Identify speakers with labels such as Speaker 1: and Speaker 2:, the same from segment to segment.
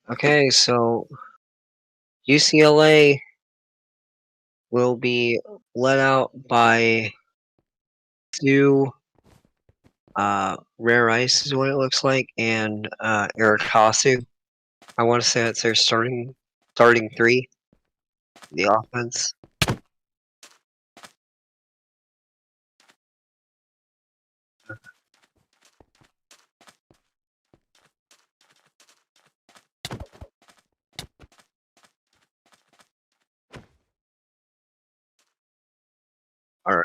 Speaker 1: Okay, so UCLA will be let out by two Rare Ice is what it looks like, and Erikasu. I want to say that's their starting three, the offense. All right.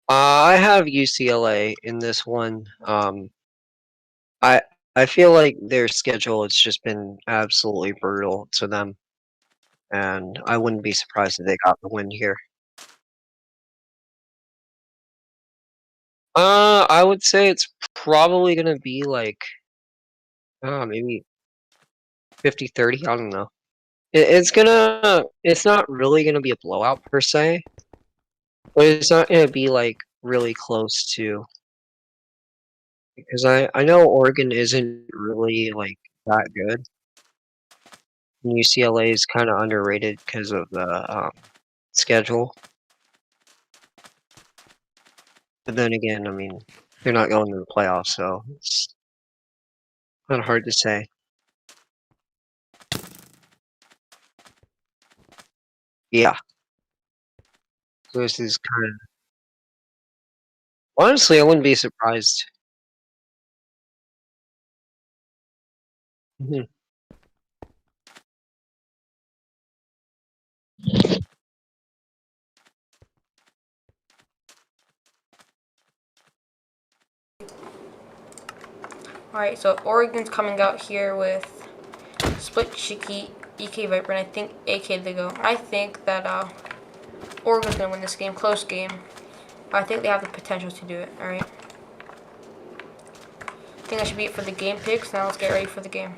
Speaker 1: I have UCLA in this one. I I feel like their schedule has just been absolutely brutal to them, and I wouldn't be surprised if they got the win here. I would say it's probably gonna be like, maybe 50-30. I don't know. It's not really gonna be a blowout per se, but it's not gonna be like really close to because I know Oregon isn't really like that good. And UCLA is kind of underrated because of the schedule. But then again, I mean, they're not going to the playoffs, so it's kind of hard to say. Yeah, so this is kind of honestly, I wouldn't be surprised. Mhm.
Speaker 2: Alright, so Oregon's coming out here with Split Shiki, EK Viper, and I think AK they go. I think that Oregon's gonna win this game, close game. But I think they have the potential to do it. Alright. I think that should be it for the game picks. Now let's get ready for the game.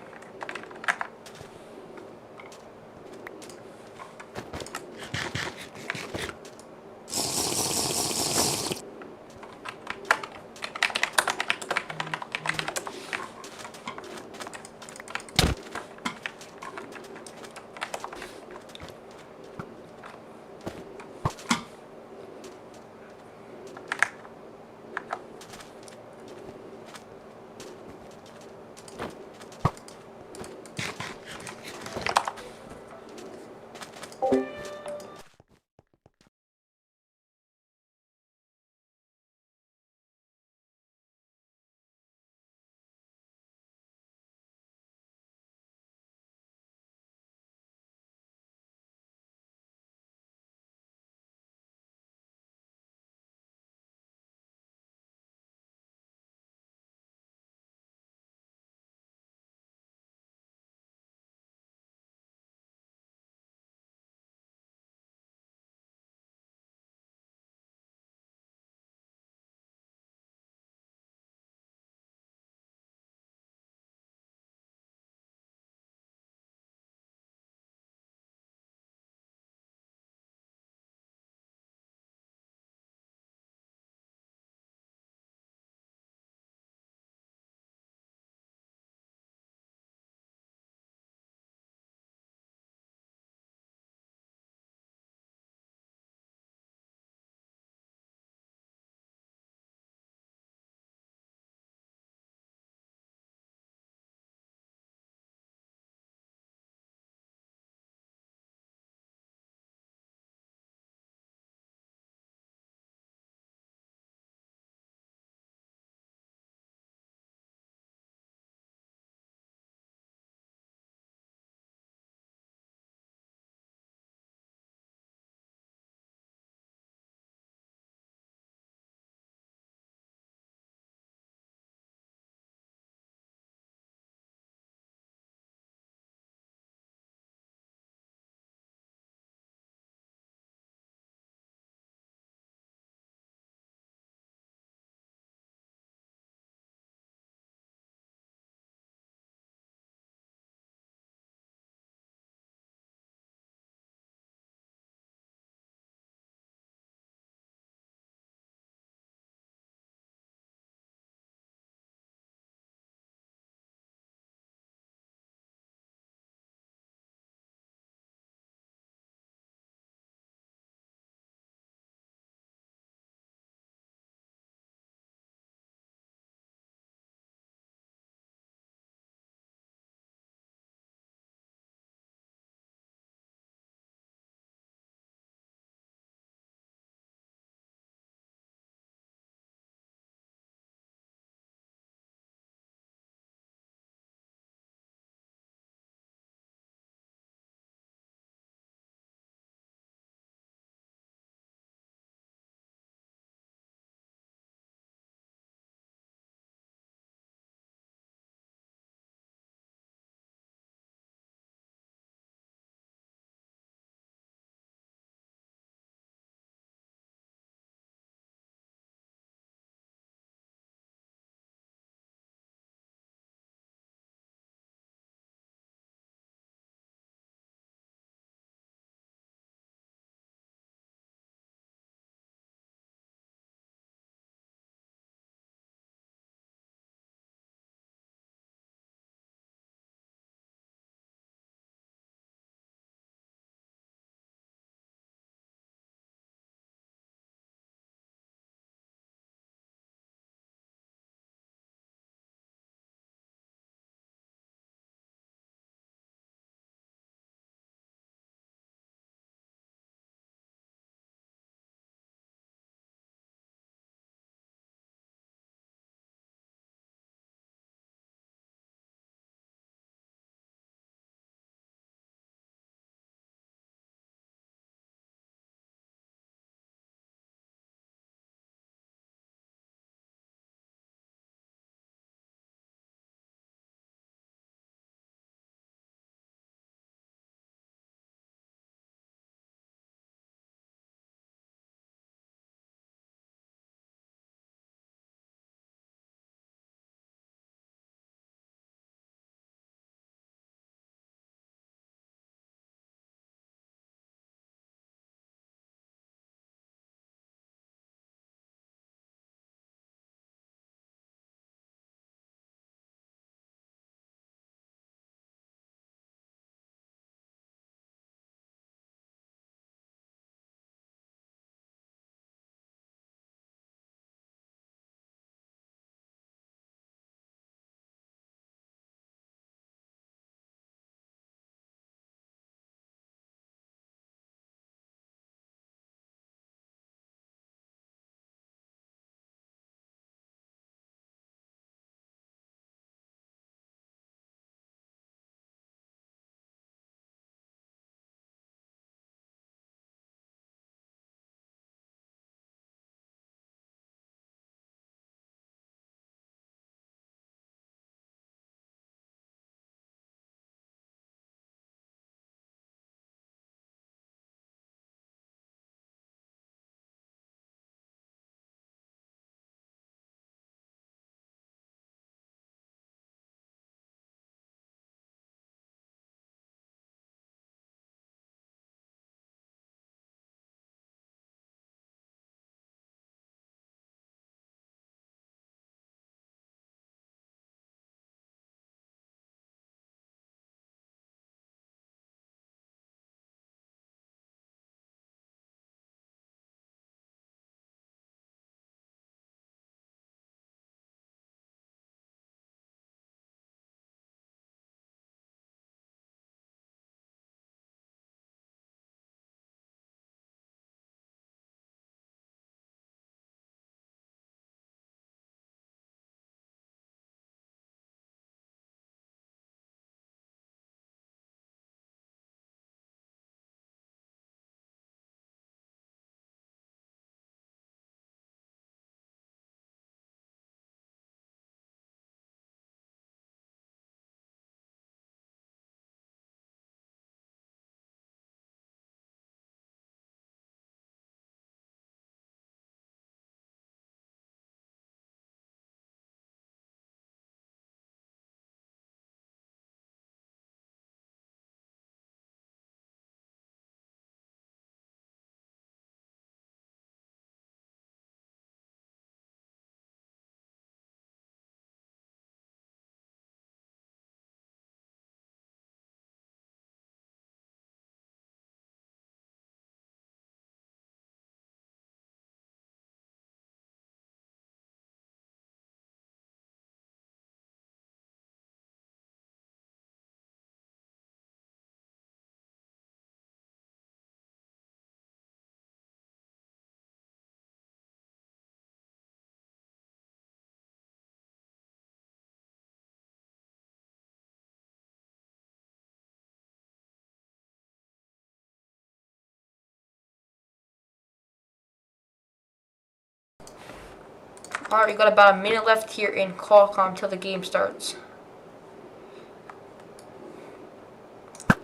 Speaker 2: Alright, we got about a minute left here in Qualcomm till the game starts.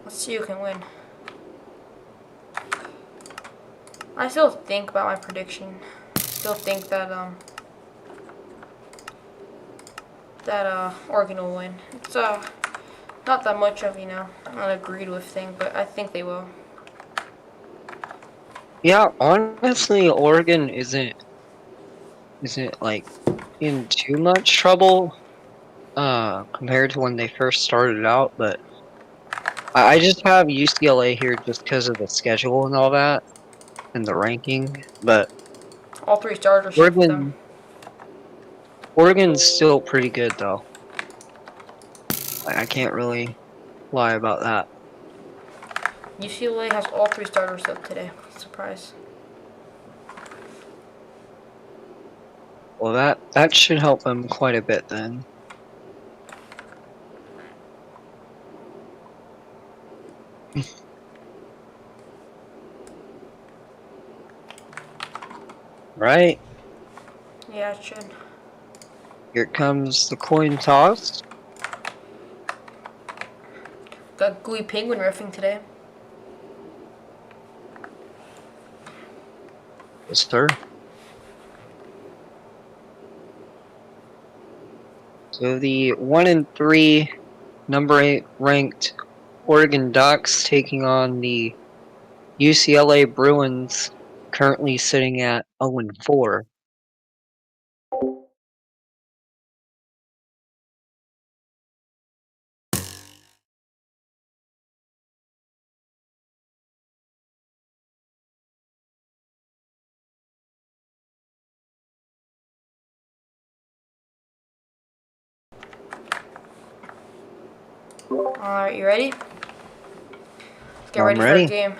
Speaker 2: Let's see who can win. I still think about my prediction. Still think that Oregon will win. It's not that much of an agreed with thing, but I think they will.
Speaker 1: Yeah, honestly, Oregon isn't like in too much trouble compared to when they first started out, but I just have UCLA here just because of the schedule and all that and the ranking. But
Speaker 2: All three starters shipped with them.
Speaker 1: Oregon Oregon's still pretty good though. I can't really lie about that.
Speaker 2: UCLA has all three starters up today. Surprise.
Speaker 1: Well, that should help them quite a bit then. Right?
Speaker 2: Yeah, it should.
Speaker 1: Here comes the coin toss.
Speaker 2: Got Gooey Penguin riffing today.
Speaker 1: Yes, sir. So the 1-3, number 8 ranked Oregon Ducks taking on the UCLA Bruins, currently sitting at 0-4.
Speaker 2: Alright, you ready? Let's get
Speaker 1: I'm
Speaker 2: ready for a
Speaker 1: ready.
Speaker 2: game.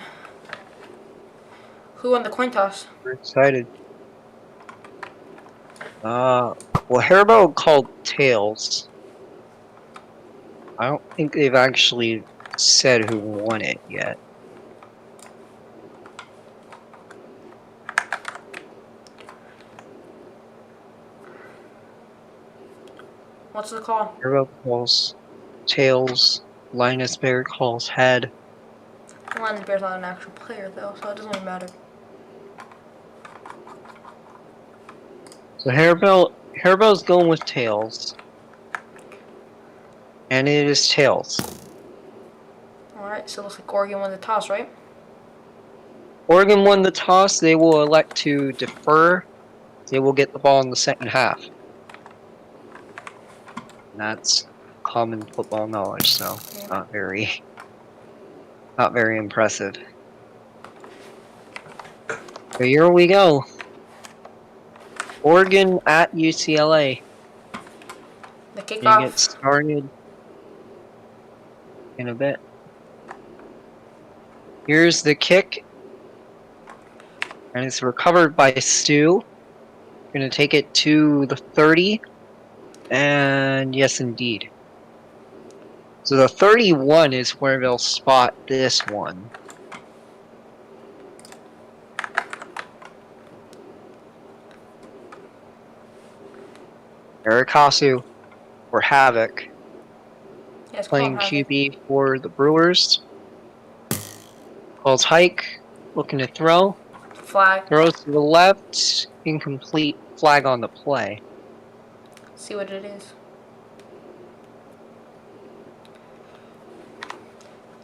Speaker 2: Who won the coin toss?
Speaker 1: We're excited. Well, Haribo called tails. I don't think they've actually said who won it yet.
Speaker 2: What's the call?
Speaker 1: Haribo calls tails. Linus Bear calls head.
Speaker 2: Lions Bear's not an actual player though, so it doesn't really matter.
Speaker 1: So Haribo's going with tails. And it is tails.
Speaker 2: Alright, so it looks like Oregon won the toss, right?
Speaker 1: Oregon won the toss. They will elect to defer. They will get the ball in the second half. And that's common football knowledge, so it's not very impressive. So here we go. Oregon at UCLA.
Speaker 2: The
Speaker 1: You
Speaker 2: kickoff.
Speaker 1: get started in a bit. Here's the kick. And it's recovered by Stu. Gonna take it to the 30. And yes, indeed. So the 31 is where they'll spot this one. Erikasu for Havoc.
Speaker 2: Yes,
Speaker 1: Playing QB for the Brewers. Calls hike. Looking to throw.
Speaker 2: Flag.
Speaker 1: Throws to the left. Incomplete. Flag on the play.
Speaker 2: See what it is.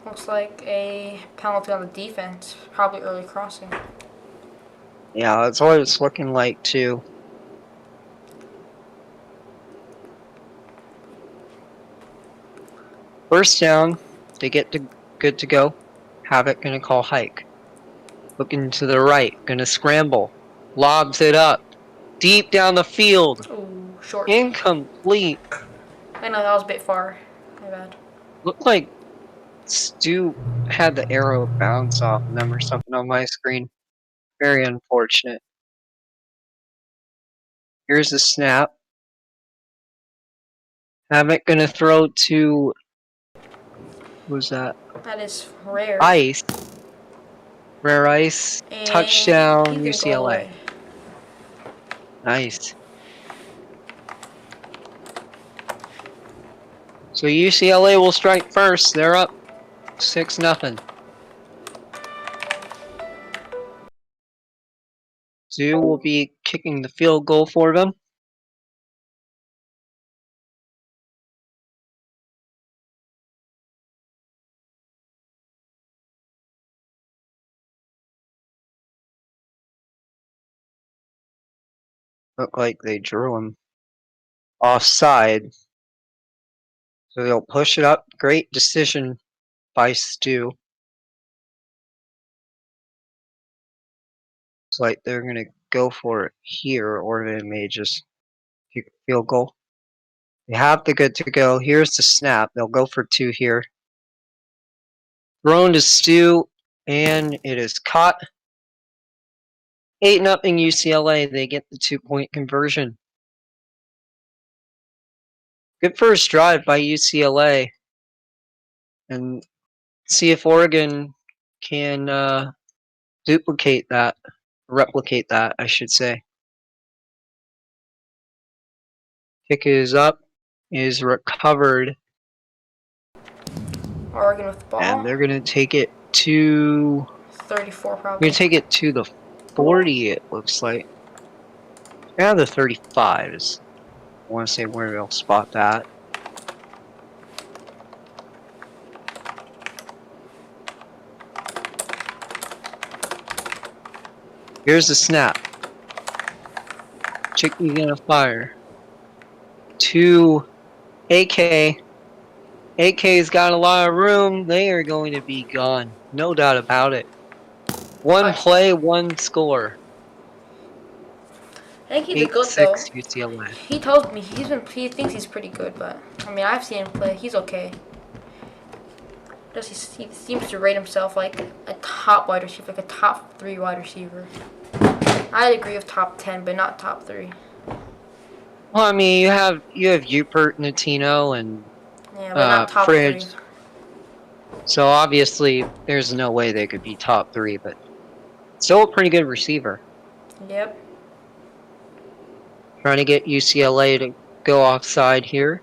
Speaker 2: Looks like a penalty on the defense. Probably early crossing.
Speaker 1: Yeah, that's what it's looking like too. First down. They get good to go. Havoc gonna call hike. Looking to the right. Gonna scramble. Lobs it up. Deep down the field.
Speaker 2: Ooh, short.
Speaker 1: Incomplete.
Speaker 2: I know that was a bit far. My bad.
Speaker 1: Looked like Stu had the arrow bounce off them or something on my screen. Very unfortunate. Here's the snap. Havoc gonna throw to... Who's that?
Speaker 2: That is rare.
Speaker 1: Ice. Rare Ice.
Speaker 2: And
Speaker 1: Touchdown
Speaker 2: he's gonna go
Speaker 1: UCLA.
Speaker 2: away.
Speaker 1: Nice. So UCLA will strike first. They're up 6-0. Zoo will be kicking the field goal for them. Look like they drew him offside. So they'll push it up. Great decision by Stu. It's like they're going to go for it here, or they may just kick a field goal. They have the good to go. Here's the snap. They'll go for 2 here. Thrown to Stu, and it is caught. 8-0 UCLA. They get the 2-point conversion. Good first drive by UCLA. And see if Oregon can replicate that, I should say. Kick is up, is recovered,
Speaker 2: Oregon with the ball.
Speaker 1: and they're gonna take it to
Speaker 2: 34
Speaker 1: We're
Speaker 2: probably.
Speaker 1: gonna take it to the 40. It looks like. Yeah, the 35s. I want to say where they'll spot that. Here's the snap. Chicky gonna fire. To AK. AK's got a lot of room. They are going to be gone. No doubt about it. One play, one score.
Speaker 2: I think he's a good though.
Speaker 1: 8-6 UCLA.
Speaker 2: He told me he thinks he's pretty good, but I mean I've seen him play. He's okay. He seems to rate himself like a top wide receiver, like a top 3 wide receiver. I'd agree with top 10, but not top 3.
Speaker 1: Well, I mean, you have Upert, Natino, and
Speaker 2: yeah, but not top
Speaker 1: Fridge.
Speaker 2: 3.
Speaker 1: So obviously, there's no way they could be top 3, but still a pretty good receiver.
Speaker 2: Yep.
Speaker 1: Trying to get UCLA to go offside here.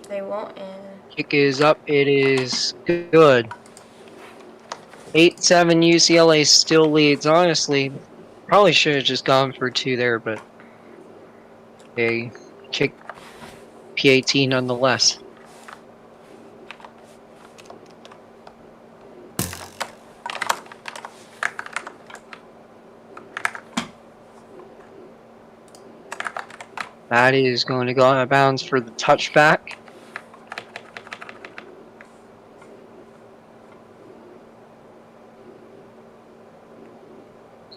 Speaker 2: They won't, and
Speaker 1: Kick is up. It is good. 8-7 UCLA still leads. Honestly, probably should have just gone for 2 there, but they kick PAT nonetheless. That is going to go out of bounds for the touchback.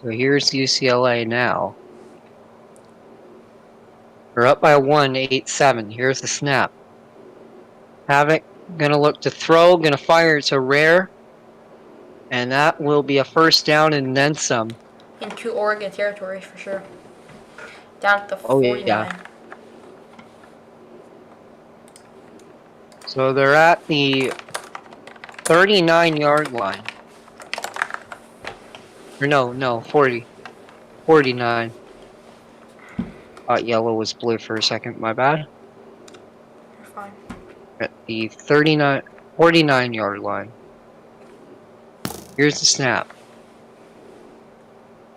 Speaker 1: So here's UCLA now. We're up by 1, 8-7. Here's the snap. Havoc gonna look to throw, gonna fire to Rare. And that will be a first down and then some.
Speaker 2: into Oregon territory for sure. Down at the 49.
Speaker 1: Yeah. So they're at the 39-yard line. Or no, 40. 49. Yellow was blue for a second, my bad.
Speaker 2: You're fine.
Speaker 1: At the 49-yard line. Here's the snap.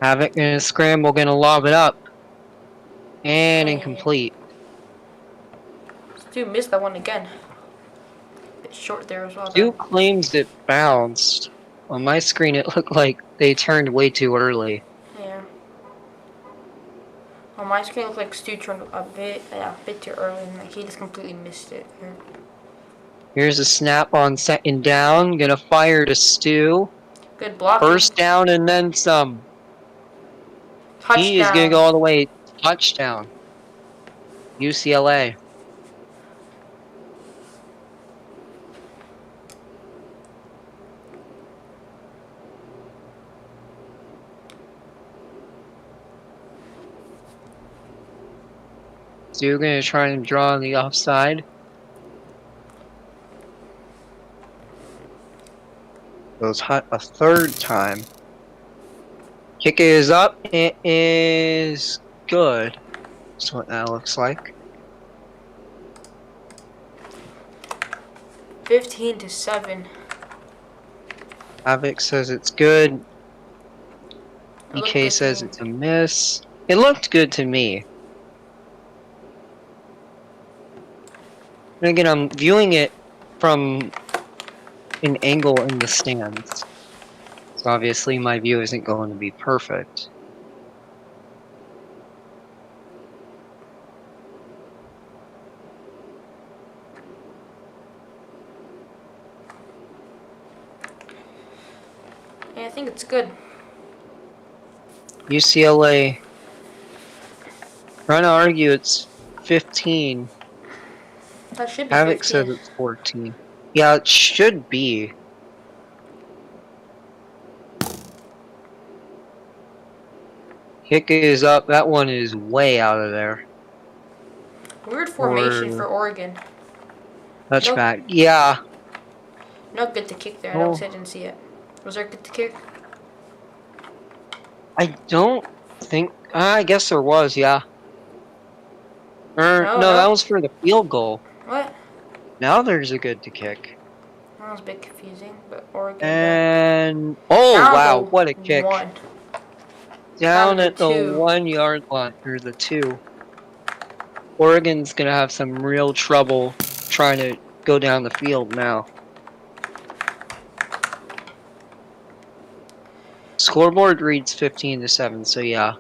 Speaker 1: Havoc gonna scramble, gonna lob it up. And incomplete.
Speaker 2: Stu missed that one again. Bit short there as well.
Speaker 1: Stu claims it bounced. On my screen, it looked like they turned way too early.
Speaker 2: Yeah. On my screen, it looked like Stu turned a bit too early, and like he just completely missed it. Here.
Speaker 1: Here's a snap on 2nd down. Gonna fire to Stu.
Speaker 2: Good blocking.
Speaker 1: First down and then some.
Speaker 2: Touchdown.
Speaker 1: He is gonna go all the way. Touchdown. UCLA. So you're going to try and draw on the offside. Goes hot a 3rd time. Kick is up. It is good. That's what that looks like.
Speaker 2: 15-7.
Speaker 1: Havoc says it's good.
Speaker 2: It looked
Speaker 1: EK
Speaker 2: good to
Speaker 1: says
Speaker 2: me.
Speaker 1: it's a miss. It looked good to me. And again, I'm viewing it from an angle in the stands. So obviously my view isn't going to be perfect.
Speaker 2: Yeah, I think it's good.
Speaker 1: UCLA trying to argue it's 15.
Speaker 2: That should be
Speaker 1: Havoc says
Speaker 2: 15.
Speaker 1: it's 14. Yeah, it should be. Kick is up. That one is way out of there.
Speaker 2: Weird formation
Speaker 1: Or
Speaker 2: for Oregon. No,
Speaker 1: touchback. Yeah.
Speaker 2: no good to kick there. I
Speaker 1: Oh,
Speaker 2: didn't see it. Was there good to kick?
Speaker 1: I don't think. I guess there was. Yeah.
Speaker 2: No,
Speaker 1: No, that
Speaker 2: no.
Speaker 1: was for the field goal.
Speaker 2: What?
Speaker 1: Now there's a good to kick.
Speaker 2: That was a bit confusing, but Oregon back.
Speaker 1: And oh
Speaker 2: Down
Speaker 1: wow,
Speaker 2: to
Speaker 1: what a kick!
Speaker 2: 1. Down
Speaker 1: Down
Speaker 2: to
Speaker 1: at the
Speaker 2: 2.
Speaker 1: 1 yard line or the 2. Oregon's gonna have some real trouble trying to go down the field now. Scoreboard reads 15-7, so yeah.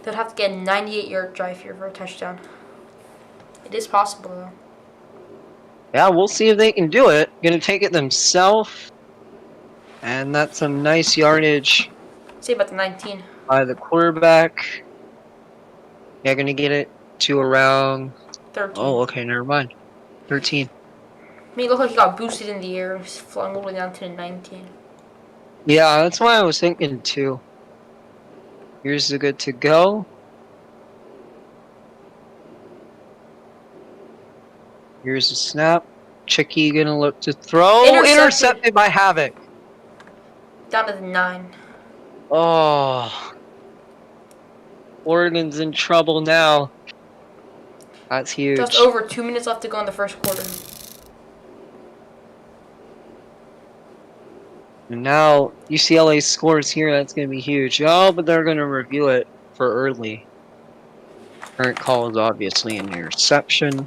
Speaker 2: They'll have to get a 98-yard drive here for a touchdown. It is possible, though.
Speaker 1: Yeah, we'll see if they can do it. Gonna take it themselves. And that's some nice yardage
Speaker 2: Say about the 19.
Speaker 1: by the quarterback. Yeah, gonna get it to around.
Speaker 2: 13.
Speaker 1: Oh, okay, never mind. 13.
Speaker 2: I mean, it looked like he got boosted in the air, flung all the way down to the 19.
Speaker 1: Yeah, that's what I was thinking too. Here's the good to go. Here's the snap. Chicky gonna look to throw. Intercepted by Havoc.
Speaker 2: Down to the 9.
Speaker 1: Oh. Oregon's in trouble now. That's huge.
Speaker 2: Just over 2 minutes left to go in the first quarter.
Speaker 1: And now UCLA scores here. That's going to be huge. Oh, but they're going to review it for early. Current call is obviously an interception.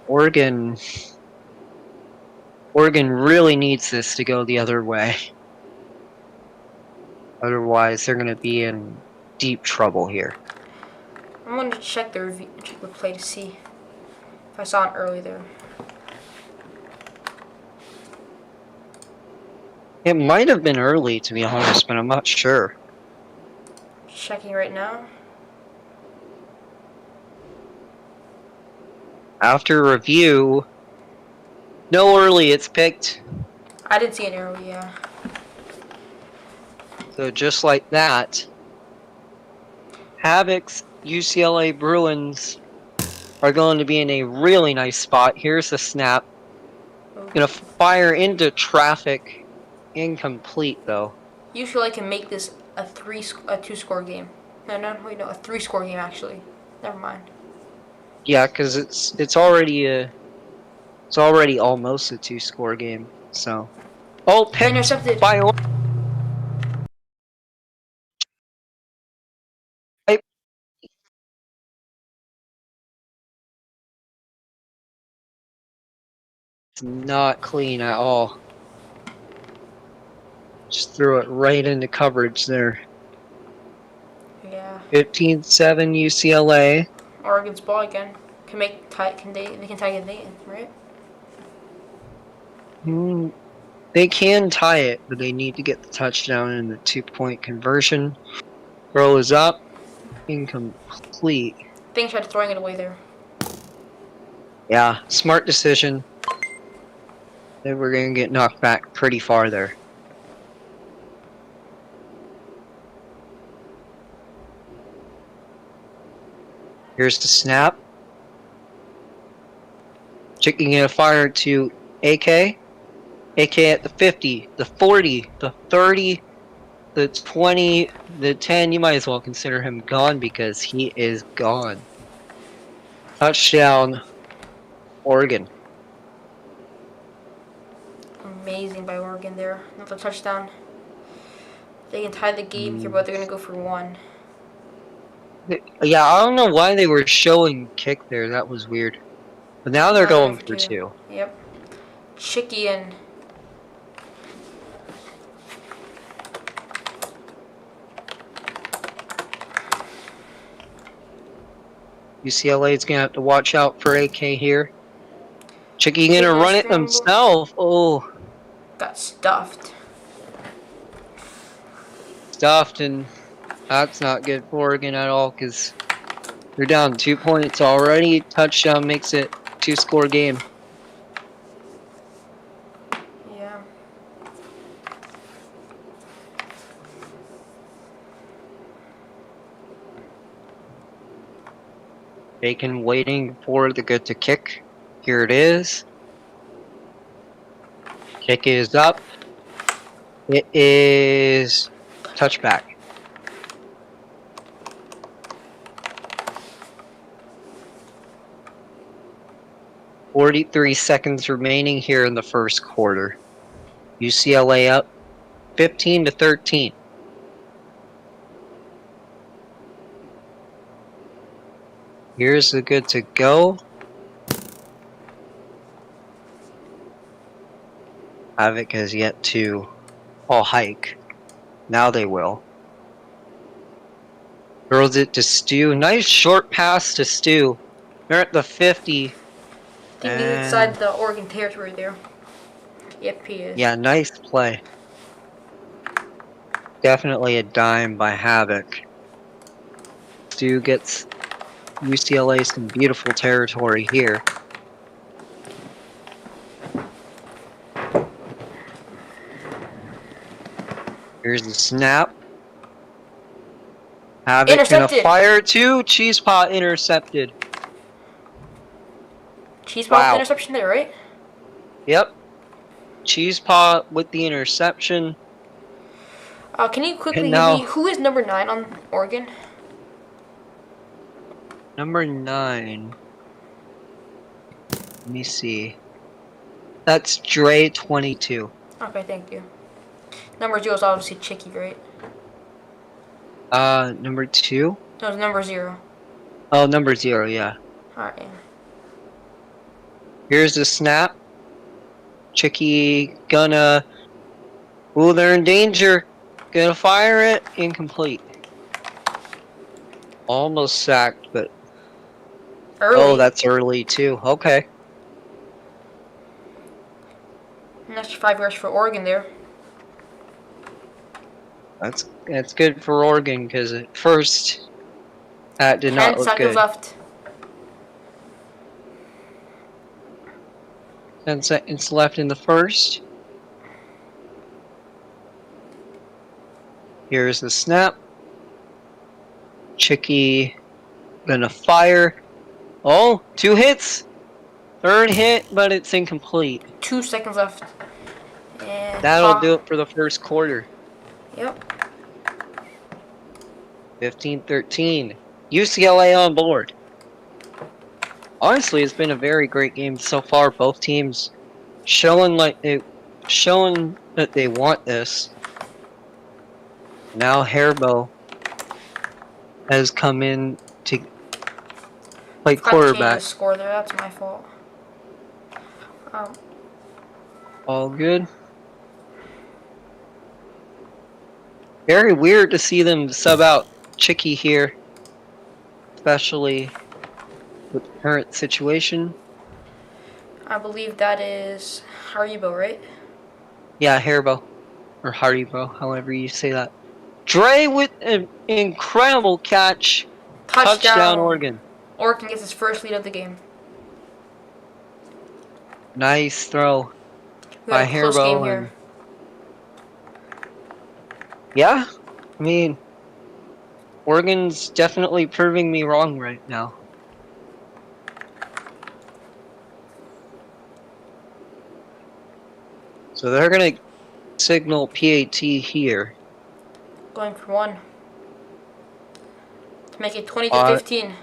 Speaker 1: Oregon really needs this to go the other way. Otherwise, they're going to be in deep trouble here.
Speaker 2: I'm going to check the play to see if I saw it early there.
Speaker 1: It might have been early, to be honest, but I'm not sure.
Speaker 2: Checking right now.
Speaker 1: After review, no early, it's picked.
Speaker 2: I didn't see it early, yeah.
Speaker 1: So just like that, Havoc's UCLA Bruins are going to be in a really nice spot. Here's the snap. Gonna fire into traffic. Incomplete though.
Speaker 2: Usually I can make this a 2-score game. No, a 3-score game actually. Never mind.
Speaker 1: Yeah, because it's already almost a 2-score game. So, oh, picked
Speaker 2: intercepted
Speaker 1: by. It's not clean at all. Just threw it right into coverage there.
Speaker 2: Yeah.
Speaker 1: 15-7 UCLA.
Speaker 2: Oregon's ball again. They can tie it again, right?
Speaker 1: They can tie it, but they need to get the touchdown and the 2-point conversion. Throw is up. Incomplete.
Speaker 2: I think I tried throwing it away there.
Speaker 1: Yeah, smart decision. They were going to get knocked back pretty far there. Here's the snap. Checking in a fire to AK. AK at the 50, the 40, the 30, the 20, the 10. You might as well consider him gone because he is gone. Touchdown, Oregon.
Speaker 2: Amazing by Oregon there. Another touchdown. They can tie the game here, but they're going to go for one.
Speaker 1: Yeah, I don't know why they were showing kick there. That was weird. But now they're
Speaker 2: Now they're
Speaker 1: going
Speaker 2: going for
Speaker 1: for
Speaker 2: two.
Speaker 1: two.
Speaker 2: Yep. Chicky and
Speaker 1: UCLA is going to have to watch out for AK here. Chicky going to
Speaker 2: taking a
Speaker 1: run it
Speaker 2: scramble.
Speaker 1: themselves. Oh,
Speaker 2: Got stuffed.
Speaker 1: stuffed, and that's not good for Oregon at all because they're down 2 points already. Touchdown makes it 2-score game.
Speaker 2: Yeah.
Speaker 1: Bacon waiting for the good to kick. Here it is. Kick is up. It is touchback. 43 seconds remaining here in the first quarter. UCLA up 15-13. Here's the good to go. Havoc has yet to hike. Now they will. Throws it to Stu. Nice short pass to Stu. They're at the 50.
Speaker 2: I think he's inside the Oregon territory there. Yep, he is.
Speaker 1: Yeah, nice play. Definitely a dime by Havoc. Stu gets UCLA some beautiful territory here. Here's the snap. Havoc gonna fire too. Cheese Pot intercepted.
Speaker 2: Cheese Pot with the interception there, right?
Speaker 1: Yep. Cheese Pot with the interception.
Speaker 2: Can you quickly give me who is number 9 on Oregon?
Speaker 1: Number 9. Let me see. That's Dre 22.
Speaker 2: Okay, thank you. Number 0 is obviously Chicky, right?
Speaker 1: Number 2?
Speaker 2: No, it's number 0.
Speaker 1: Oh, number 0, yeah.
Speaker 2: Alright.
Speaker 1: Here's the snap. Chicky gonna... Ooh, they're in danger. Gonna fire it. Incomplete. Almost sacked, but...
Speaker 2: Early.
Speaker 1: Oh, that's early too. Okay.
Speaker 2: That's 5 yards for Oregon there.
Speaker 1: That's good for Oregon because at first that did not look good.
Speaker 2: 10 seconds left.
Speaker 1: 10 seconds left in the first. Here's the snap. Chicky gonna fire. Oh, 2 hits. Third hit, but it's incomplete.
Speaker 2: 2 seconds left. And
Speaker 1: that'll do it for the first quarter.
Speaker 2: Yep.
Speaker 1: 15-13. UCLA on board. Honestly, it's been a very great game so far. Both teams showing that they want this. Now Hairbo has come in to play quarterback.
Speaker 2: To score there. That's my fault.
Speaker 1: All good. Very weird to see them sub out Chicky here, especially with the current situation.
Speaker 2: I believe that is Haribo, right?
Speaker 1: Yeah, Hairbo. Or Haribo, however you say that. Dre with an incredible catch. Touchdown, Oregon.
Speaker 2: Oregon gets his first lead of the game.
Speaker 1: Nice throw by Hairbo. Yeah, I mean, Oregon's definitely proving me wrong right now. So they're going to signal PAT here.
Speaker 2: Going for 1. To make it 20-15.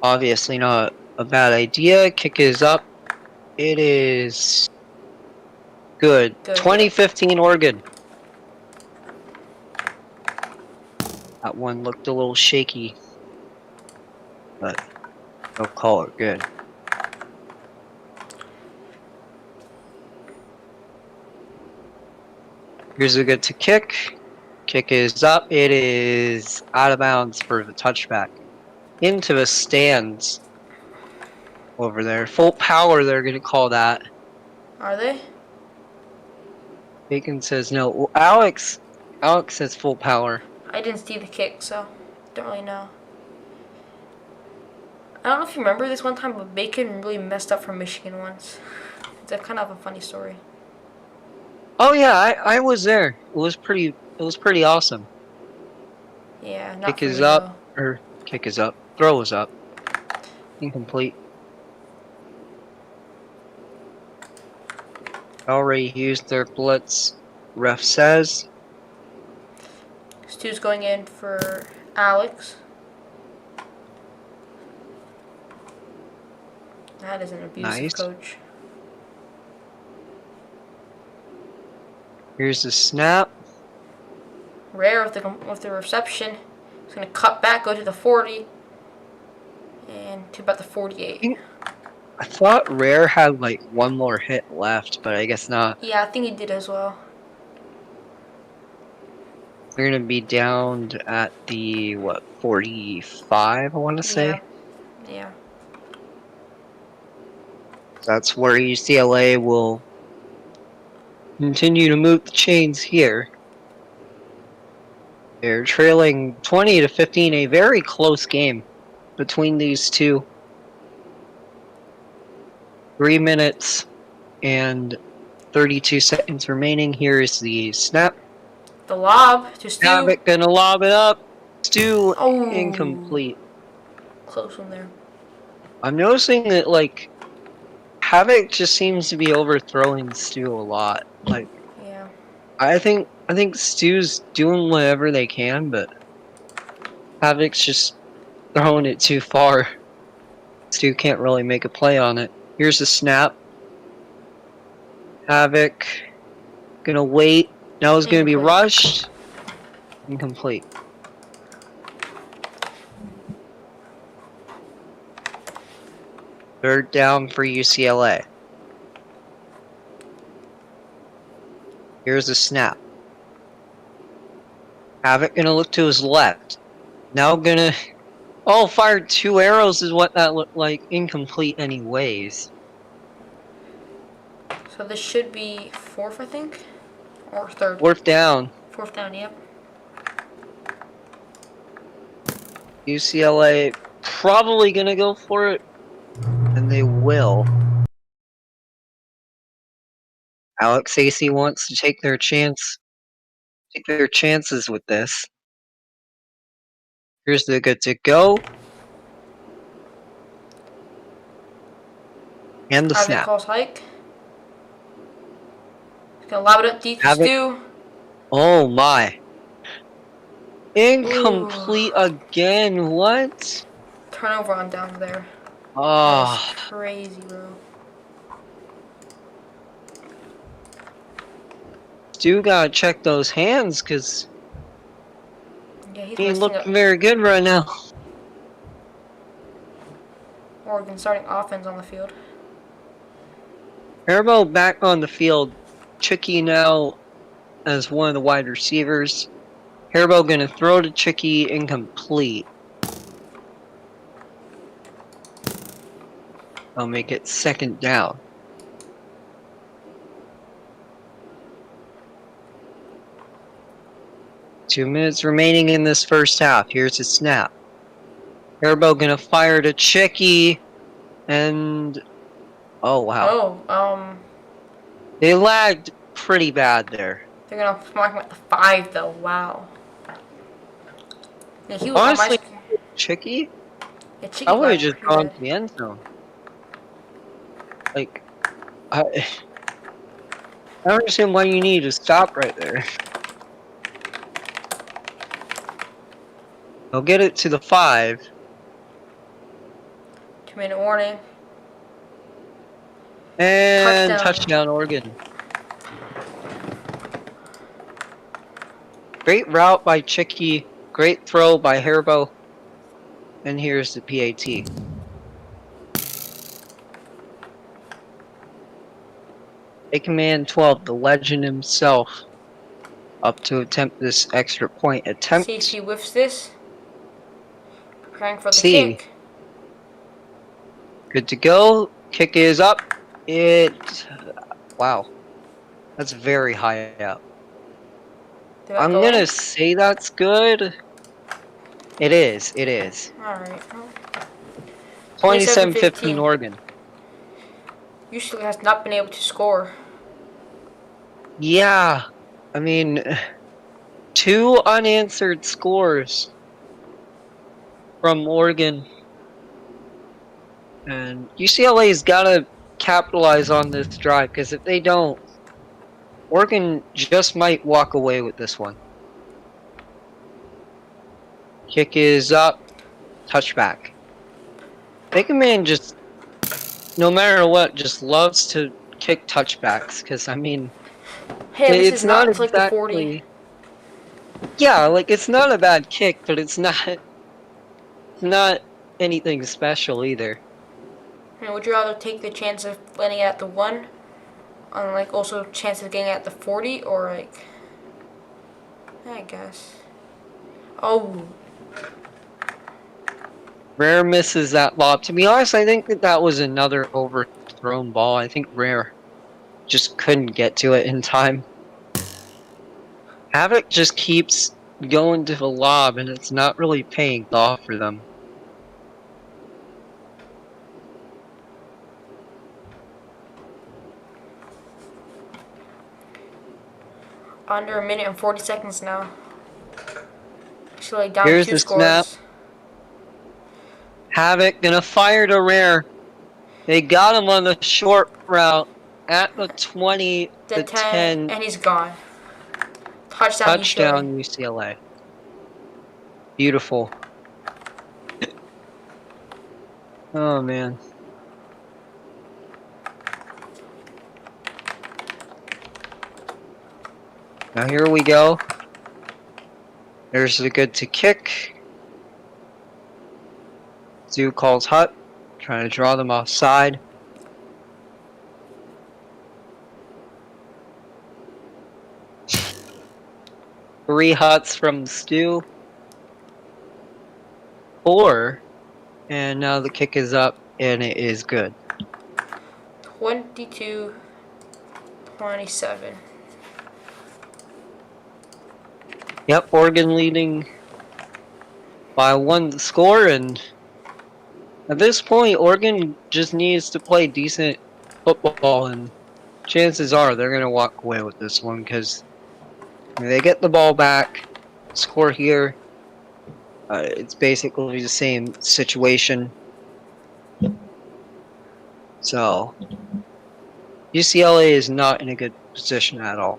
Speaker 1: Obviously not. a bad idea. Kick is up. It is good.
Speaker 2: Good, yep.
Speaker 1: 2015 Oregon. That one looked a little shaky, but they'll call it good. Here's a good to kick. Kick is up. It is out of bounds for the touchback. Into the stands over there. Full power, they're going to call that.
Speaker 2: Are they?
Speaker 1: Bacon says no. Well, Alex says full power.
Speaker 2: I didn't see the kick, so don't really know. I don't know if you remember this one time, but Bacon really messed up for Michigan once. It's a kind of a funny story.
Speaker 1: Oh yeah, I was there. It was pretty awesome.
Speaker 2: Yeah, not
Speaker 1: Kick
Speaker 2: for
Speaker 1: is
Speaker 2: me
Speaker 1: up,
Speaker 2: though.
Speaker 1: or kick is up. Throw is up. Incomplete. Already used their blitz. Ref says.
Speaker 2: Stu's going in for Alex. That is an abusive
Speaker 1: Nice.
Speaker 2: coach.
Speaker 1: Here's the snap.
Speaker 2: Rare with the reception. He's going to cut back, go to the 40. And to about the 48.
Speaker 1: I thought Rare had like one more hit left, but I guess not.
Speaker 2: Yeah, I think he did as well.
Speaker 1: They're gonna be down at the 45, I want to say.
Speaker 2: Yeah.
Speaker 1: That's where UCLA will continue to move the chains here. They're trailing 20-15, a very close game between these two. 3 minutes and 32 seconds remaining. Here is the snap.
Speaker 2: The lob to Stu.
Speaker 1: Havoc gonna lob it up. Stu,
Speaker 2: Oh.
Speaker 1: incomplete.
Speaker 2: Close one there.
Speaker 1: I'm noticing that like Havoc just seems to be overthrowing Stu a lot. Like,
Speaker 2: Yeah.
Speaker 1: I think Stu's doing whatever they can, but Havoc's just throwing it too far. Stu can't really make a play on it. Here's the snap. Havoc gonna wait. Now it's gonna be rushed. Incomplete. Third down for UCLA. Here's the snap. Havoc gonna look to his left. Now gonna... Oh, fired 2 arrows is what that looked like. Incomplete anyways.
Speaker 2: So this should be fourth, I think? Or third?
Speaker 1: Fourth down.
Speaker 2: Fourth down, yep.
Speaker 1: UCLA probably gonna go for it. And they will. Alex Acey wants to take their chances with this. Here's the good to go. And the snap.
Speaker 2: Calls hike. He's gonna lob it up deep to Stu.
Speaker 1: Oh my. Incomplete again. What?
Speaker 2: Turnover on down there.
Speaker 1: Oh.
Speaker 2: That's crazy, bro.
Speaker 1: Stu gotta check those hands, because
Speaker 2: yeah,
Speaker 1: he ain't looking very good right now.
Speaker 2: Oregon starting offense on the field.
Speaker 1: Herbo back on the field. Chicky now as one of the wide receivers. Herbo gonna throw to Chicky, incomplete. I'll make it second down. Two minutes remaining in this first half. Here's a snap. Herbo gonna fire to Chicky, and oh wow.
Speaker 2: Oh,
Speaker 1: they lagged pretty bad there.
Speaker 2: They're gonna mark him at the 5 though. Wow. Yeah, he was
Speaker 1: honestly, Chicky?
Speaker 2: Yeah, Chicky
Speaker 1: I would have just gone to the end zone. Like, I don't understand why you need to stop right there. They'll get it to the 5.
Speaker 2: 2-minute warning.
Speaker 1: And
Speaker 2: Touchdown.
Speaker 1: touchdown, Oregon. Great route by Chicky. Great throw by Herbo. And here's the PAT. A Command 12, the legend himself, up to attempt this extra point attempt.
Speaker 2: See if he whiffs this. Preparing for the
Speaker 1: See.
Speaker 2: kick.
Speaker 1: Good to go. Kick is up. Wow. That's very high up.
Speaker 2: Did that
Speaker 1: I'm
Speaker 2: go
Speaker 1: gonna
Speaker 2: in?
Speaker 1: say that's good. It is. It is.
Speaker 2: Alright.
Speaker 1: 27-15
Speaker 2: 27-15.
Speaker 1: Oregon.
Speaker 2: Ucla has not been able to score.
Speaker 1: Yeah. I mean, 2 unanswered scores from Oregon. And UCLA's got to capitalize on this drive, because if they don't, Oregon just might walk away with this one. Kick is up. Touchback. Baker Man just, no matter what, just loves to kick touchbacks, because, I mean,
Speaker 2: Hey, this is
Speaker 1: it's not
Speaker 2: not to like the 40.
Speaker 1: exactly... Yeah, like, it's not a bad kick, but it's not anything special either.
Speaker 2: Would you rather take the chance of landing at the 1, and like also chance of getting at the 40, or like, I guess. Oh,
Speaker 1: Rare misses that lob. To be honest, I think that was another overthrown ball. I think Rare just couldn't get to it in time. Havoc just keeps going to the lob, and it's not really paying off for them.
Speaker 2: under 1 minute and 40 seconds now. Actually, down
Speaker 1: Here's
Speaker 2: 2
Speaker 1: the snap.
Speaker 2: scores.
Speaker 1: Havoc gonna fire to Rare. They got him on the short route at the 20,
Speaker 2: The
Speaker 1: the
Speaker 2: 10,
Speaker 1: 10.
Speaker 2: and he's gone. Touchdown,
Speaker 1: Touchdown
Speaker 2: UCLA.
Speaker 1: UCLA. Beautiful. Oh, man. Now here we go. There's the good to kick. Zoo calls hut. Trying to draw them offside. Three huts from Stu. 4. And now the kick is up, and it is good.
Speaker 2: 22-27.
Speaker 1: Yep, Oregon leading by 1 score, and at this point, Oregon just needs to play decent football, and chances are they're going to walk away with this one, because they get the ball back, score here. It's basically the same situation. So, UCLA is not in a good position at all.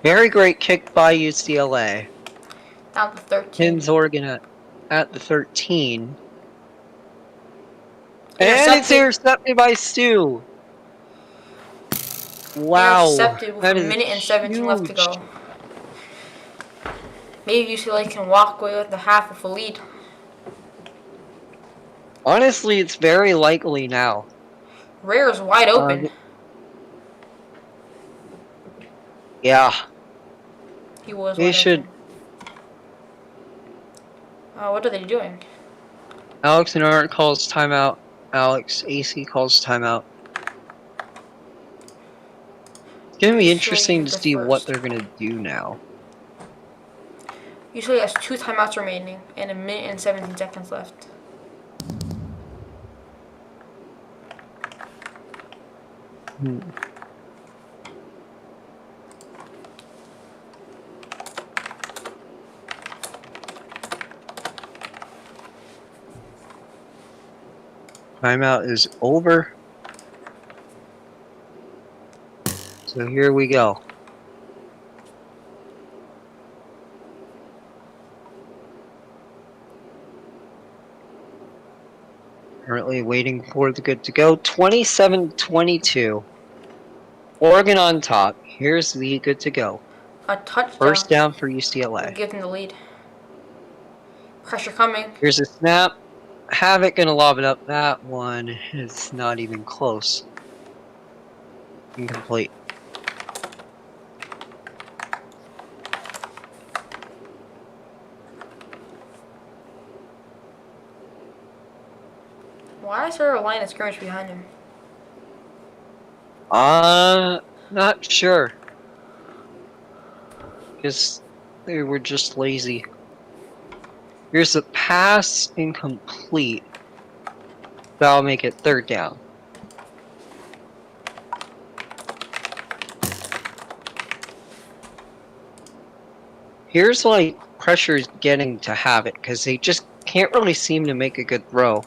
Speaker 1: Very great kick by UCLA.
Speaker 2: Down to 13.
Speaker 1: Pins Oregon at the 13. And it's intercepted by Stu. Wow.
Speaker 2: Intercepted with
Speaker 1: That
Speaker 2: a
Speaker 1: is
Speaker 2: minute and 17 left to
Speaker 1: huge.
Speaker 2: go. Maybe UCLA can walk away with the half of a lead.
Speaker 1: Honestly, it's very likely now.
Speaker 2: Rare is wide open.
Speaker 1: Yeah.
Speaker 2: He was
Speaker 1: They
Speaker 2: wide
Speaker 1: should.
Speaker 2: open. What are they doing?
Speaker 1: Alex and Art calls timeout. Alex, AC calls timeout. It's going to be interesting to see what they're going to do now.
Speaker 2: UCLA has 2 timeouts remaining and 1 minute and 17 seconds left.
Speaker 1: Timeout is over. So here we go. Currently waiting for the good to go. 27-22. Oregon on top. Here's the good to go.
Speaker 2: A touchdown
Speaker 1: First down for
Speaker 2: will
Speaker 1: UCLA.
Speaker 2: give them the lead. Pressure coming.
Speaker 1: Here's a snap. Havoc gonna lob it up. That one is not even close. Incomplete.
Speaker 2: Why is there a line of scrimmage behind him?
Speaker 1: Not sure. Because they were just lazy. Here's a pass incomplete. That'll make it third down. Here's like pressure's getting to Havoc because they just can't really seem to make a good throw.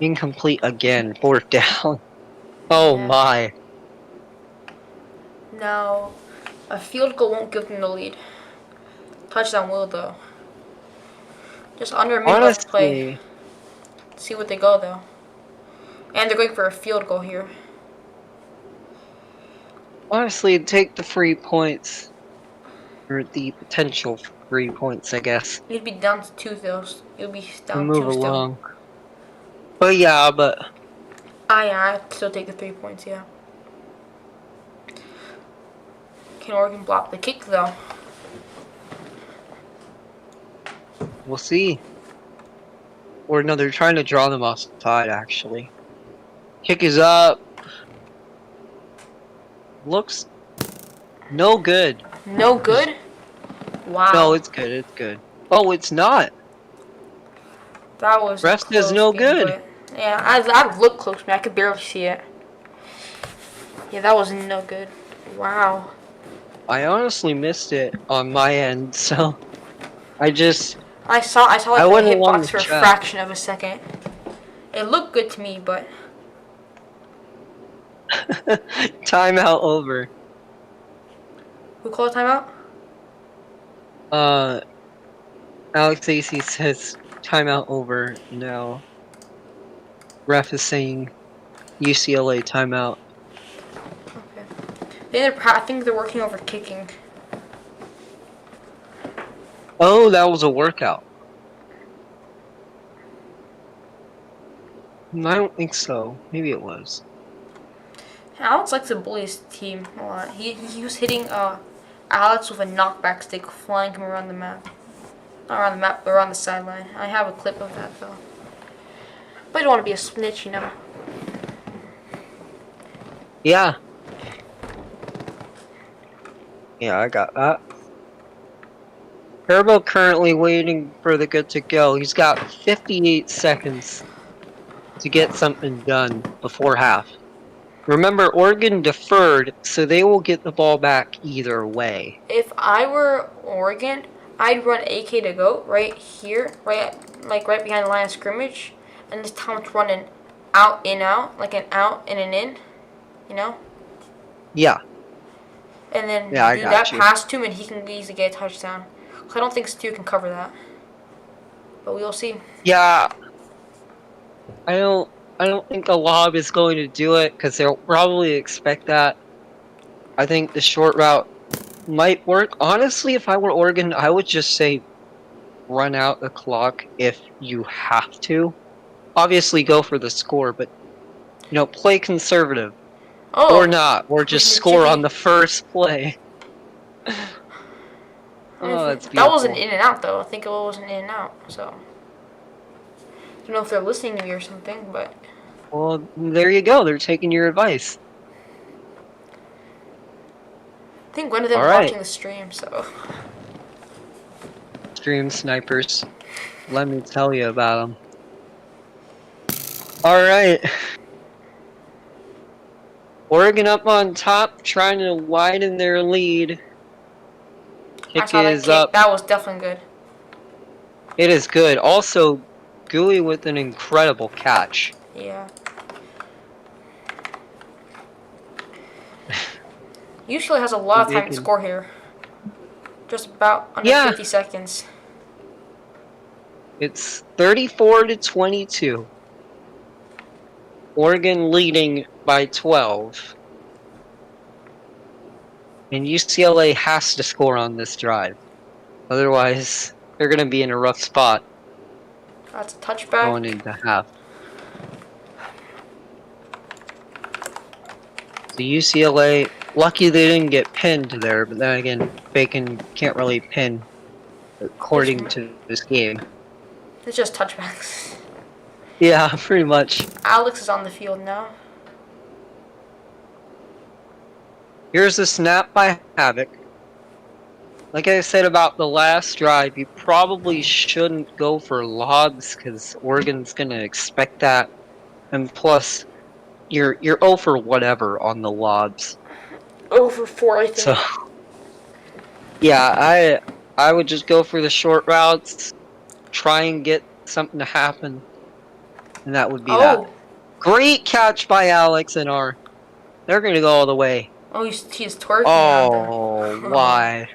Speaker 1: Incomplete again, fourth down. Oh
Speaker 2: Yeah.
Speaker 1: my.
Speaker 2: Now, a field goal won't give them the lead. Touchdown will, though. Just under a minute left to play.
Speaker 1: Honestly,
Speaker 2: See what they go, though. And they're going for a field goal here.
Speaker 1: take the 3 points. Or the potential 3 points, I guess.
Speaker 2: You'd be down to 2, though. You'll be down
Speaker 1: Move
Speaker 2: 2 still.
Speaker 1: along. But yeah, but
Speaker 2: Yeah, I'd still take the 3 points, yeah. Can Oregon block the kick, though?
Speaker 1: we'll see. Or no, they're trying to draw them offside, actually. Kick is up. Looks no good.
Speaker 2: No good? Wow.
Speaker 1: No, it's good, it's good. Oh, it's not.
Speaker 2: That was
Speaker 1: Ref says no good.
Speaker 2: But, yeah, I looked close, man. I could barely see it. Yeah, that was no good. Wow.
Speaker 1: I honestly missed it on my end, so I
Speaker 2: saw like the
Speaker 1: wouldn't want
Speaker 2: hitbox
Speaker 1: to
Speaker 2: for a
Speaker 1: check.
Speaker 2: fraction of a second. It looked good to me, but
Speaker 1: timeout over.
Speaker 2: who called timeout?
Speaker 1: Alex AC says timeout over now. Ref is saying UCLA timeout.
Speaker 2: Okay. I think they're working over kicking.
Speaker 1: Oh, that was a workout. I don't think so. Maybe it was.
Speaker 2: Alex likes to bully his team a lot. He was hitting Alex with a knockback stick, flying him around the map. Not around the map, but around the sideline. I have a clip of that though. But I don't want to be a snitch, you know.
Speaker 1: Yeah. Yeah, I got that. Turbo currently waiting for the good to go. He's got 58 seconds to get something done before half. Remember, Oregon deferred, so they will get the ball back either way.
Speaker 2: If I were Oregon, I'd run AK to go right here, right behind the line of scrimmage, and this Tom's running out, in, out, like an out and an in, you know?
Speaker 1: Yeah.
Speaker 2: And then
Speaker 1: Yeah, I
Speaker 2: do
Speaker 1: got
Speaker 2: that
Speaker 1: you.
Speaker 2: pass to him, and he can easily get a touchdown. I don't think Stu can cover that, but we'll see.
Speaker 1: Yeah. I don't think the lob is going to do it because they'll probably expect that. I think the short route might work. Honestly, if I were Oregon, I would just say run out the clock if you have to. Obviously, go for the score, but play conservative or not, or just score on the first play. Oh, that's beautiful.
Speaker 2: That wasn't in and out though. I think it wasn't in and out. So I don't know if they're listening to me or something, but.
Speaker 1: Well, there you go. They're taking your advice.
Speaker 2: I think one of them is watching the stream, so.
Speaker 1: Stream snipers. Let me tell you about them. Alright. Oregon up on top, trying to widen their lead. Kick is up.
Speaker 2: That was definitely good.
Speaker 1: It is good. Also, Gooey with an incredible catch.
Speaker 2: Yeah. Usually has a lot of time to score here. Just about under 50 seconds.
Speaker 1: It's 34-22. Oregon leading by 12. And UCLA has to score on this drive. Otherwise, they're going to be in a rough spot
Speaker 2: That's a touchback.
Speaker 1: going into half. So UCLA, lucky they didn't get pinned there, but then again, Bacon can't really pin according to this game.
Speaker 2: It's just touchbacks.
Speaker 1: Yeah, pretty much.
Speaker 2: Alex is on the field now.
Speaker 1: Here's a snap by Havoc. Like I said about the last drive, you probably shouldn't go for lobs because Oregon's gonna expect that, and plus, you're 0 for whatever on the lobs.
Speaker 2: 0 for 4, I think.
Speaker 1: So, yeah, I would just go for the short routes, try and get something to happen, and that would be that. Great catch by Alex and R. They're gonna go all the way.
Speaker 2: Oh, he's twerking.
Speaker 1: Oh, why?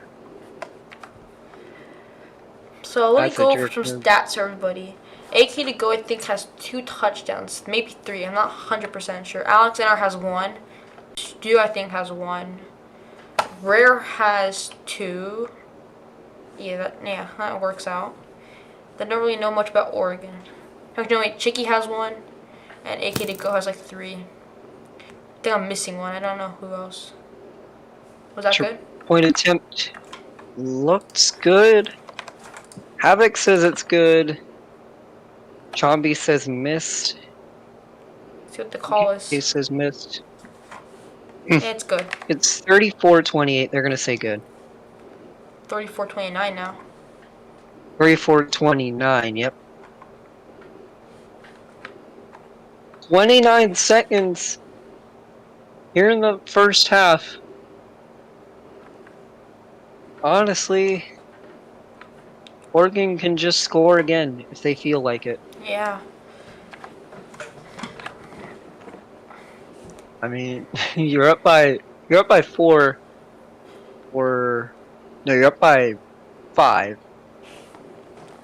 Speaker 2: So let me go over some stats, everybody. AK to go, I think, has 2 touchdowns, maybe 3. I'm not 100% sure. Alex NR has 1. Stu, I think, has 1. Rare has 2. Yeah, that works out. I don't really know much about Oregon. No, wait, Chicky has 1, and AK to go has like 3. I think I'm missing 1. I don't know who else. Was that good?
Speaker 1: Point attempt looks good. Havoc says it's good. Chomby says missed.
Speaker 2: Let's see what the call is.
Speaker 1: He says missed.
Speaker 2: Yeah, it's good.
Speaker 1: It's 34-28. They're going to say good.
Speaker 2: 34-29 now.
Speaker 1: 34-29, yep. 29 seconds here in the first half. Honestly, Oregon can just score again if they feel like it.
Speaker 2: Yeah.
Speaker 1: I mean, you're up by 4, or no, you're up by 5.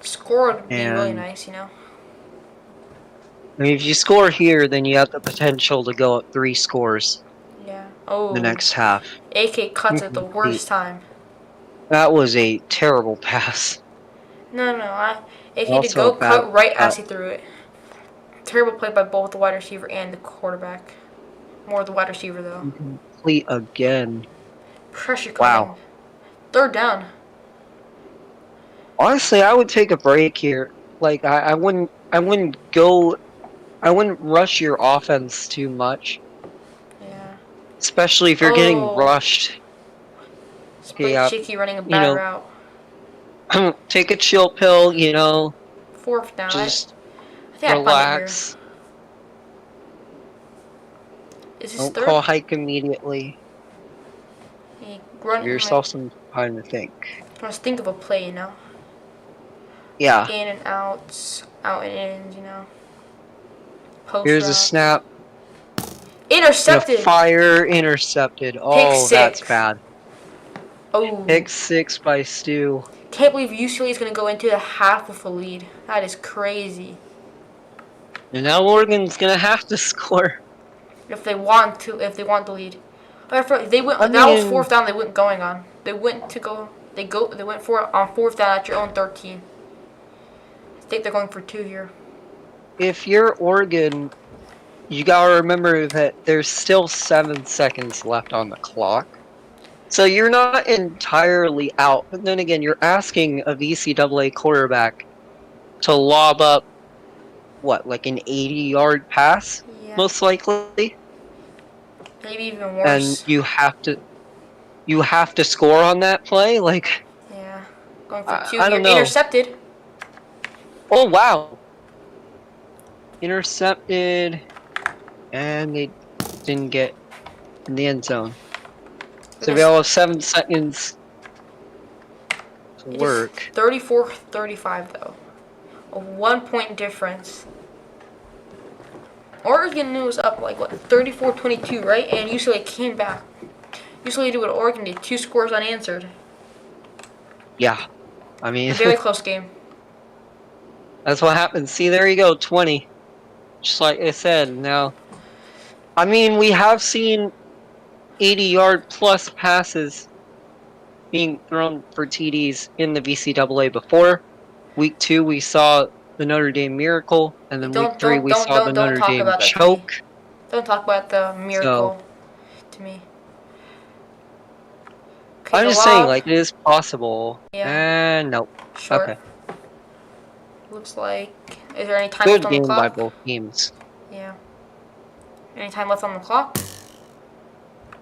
Speaker 2: Score would be really nice, you know.
Speaker 1: I mean, if you score here, then you have the potential to go up 3 scores.
Speaker 2: Yeah. Oh.
Speaker 1: The next half.
Speaker 2: AK cuts at the worst time.
Speaker 1: That was a terrible pass.
Speaker 2: No. AK to go cut right as he threw it. Terrible play by both the wide receiver and the quarterback. More the wide receiver, though.
Speaker 1: Complete again.
Speaker 2: Pressure coming. Wow. 3rd down.
Speaker 1: Honestly, I would take a break here. Like I wouldn't rush your offense too much.
Speaker 2: Yeah.
Speaker 1: Especially if you're getting rushed.
Speaker 2: Split Chicky running a bad route.
Speaker 1: Take a chill pill, you know.
Speaker 2: 4th down.
Speaker 1: Just
Speaker 2: I think
Speaker 1: relax.
Speaker 2: Is this
Speaker 1: Don't
Speaker 2: 3rd?
Speaker 1: call hike immediately. Give yourself some time to think.
Speaker 2: Let's think of a play, you know.
Speaker 1: Yeah.
Speaker 2: In and outs, out and in, you know. Post
Speaker 1: Here's
Speaker 2: route.
Speaker 1: a snap.
Speaker 2: Intercepted.
Speaker 1: Fire intercepted. Oh, that's bad.
Speaker 2: Oh.
Speaker 1: Pick 6 by Stu.
Speaker 2: Can't believe UCLA is going to go into the half with a lead. That is crazy.
Speaker 1: And now Oregon's going to have to score.
Speaker 2: If they want the lead. But they went. That was 4th down. They weren't going on. They went for it on 4th down at your own 13. I think they're going for 2 here.
Speaker 1: If you're Oregon, you gotta remember that there's still 7 seconds left on the clock. So you're not entirely out. But then again, you're asking a VCAA quarterback to lob up, what, like an 80-yard pass? Yeah. Most likely.
Speaker 2: Maybe even worse.
Speaker 1: And you have to score on that play? Like,
Speaker 2: yeah. Going for 2
Speaker 1: I don't know.
Speaker 2: Intercepted.
Speaker 1: Oh, wow. Intercepted. And they didn't get in the end zone. So we all have 7 seconds to work.
Speaker 2: 34-35 though. A 1-point difference. Oregon was up like what, 34-22, right? And UCLA came back. UCLA did what Oregon did, 2 scores unanswered.
Speaker 1: Yeah. I mean,
Speaker 2: a very close game.
Speaker 1: That's what happens. See, there you go, 20. Just like I said, now I mean, we have seen 80-yard plus passes being thrown for TDs in the VCAA before. Week 2, we saw the Notre Dame miracle, and
Speaker 2: You
Speaker 1: then week 3, we saw the
Speaker 2: don't
Speaker 1: Notre
Speaker 2: talk
Speaker 1: Dame
Speaker 2: about that to me.
Speaker 1: choke.
Speaker 2: Don't talk about the
Speaker 1: So
Speaker 2: miracle to me. Okay,
Speaker 1: I'm
Speaker 2: the
Speaker 1: just saying,
Speaker 2: lob.
Speaker 1: like, it is possible.
Speaker 2: Yeah,
Speaker 1: And nope.
Speaker 2: short.
Speaker 1: Okay.
Speaker 2: Looks like. Is there any time left
Speaker 1: Good
Speaker 2: on the
Speaker 1: game by
Speaker 2: clock?
Speaker 1: both teams.
Speaker 2: Yeah. Any time left on the clock?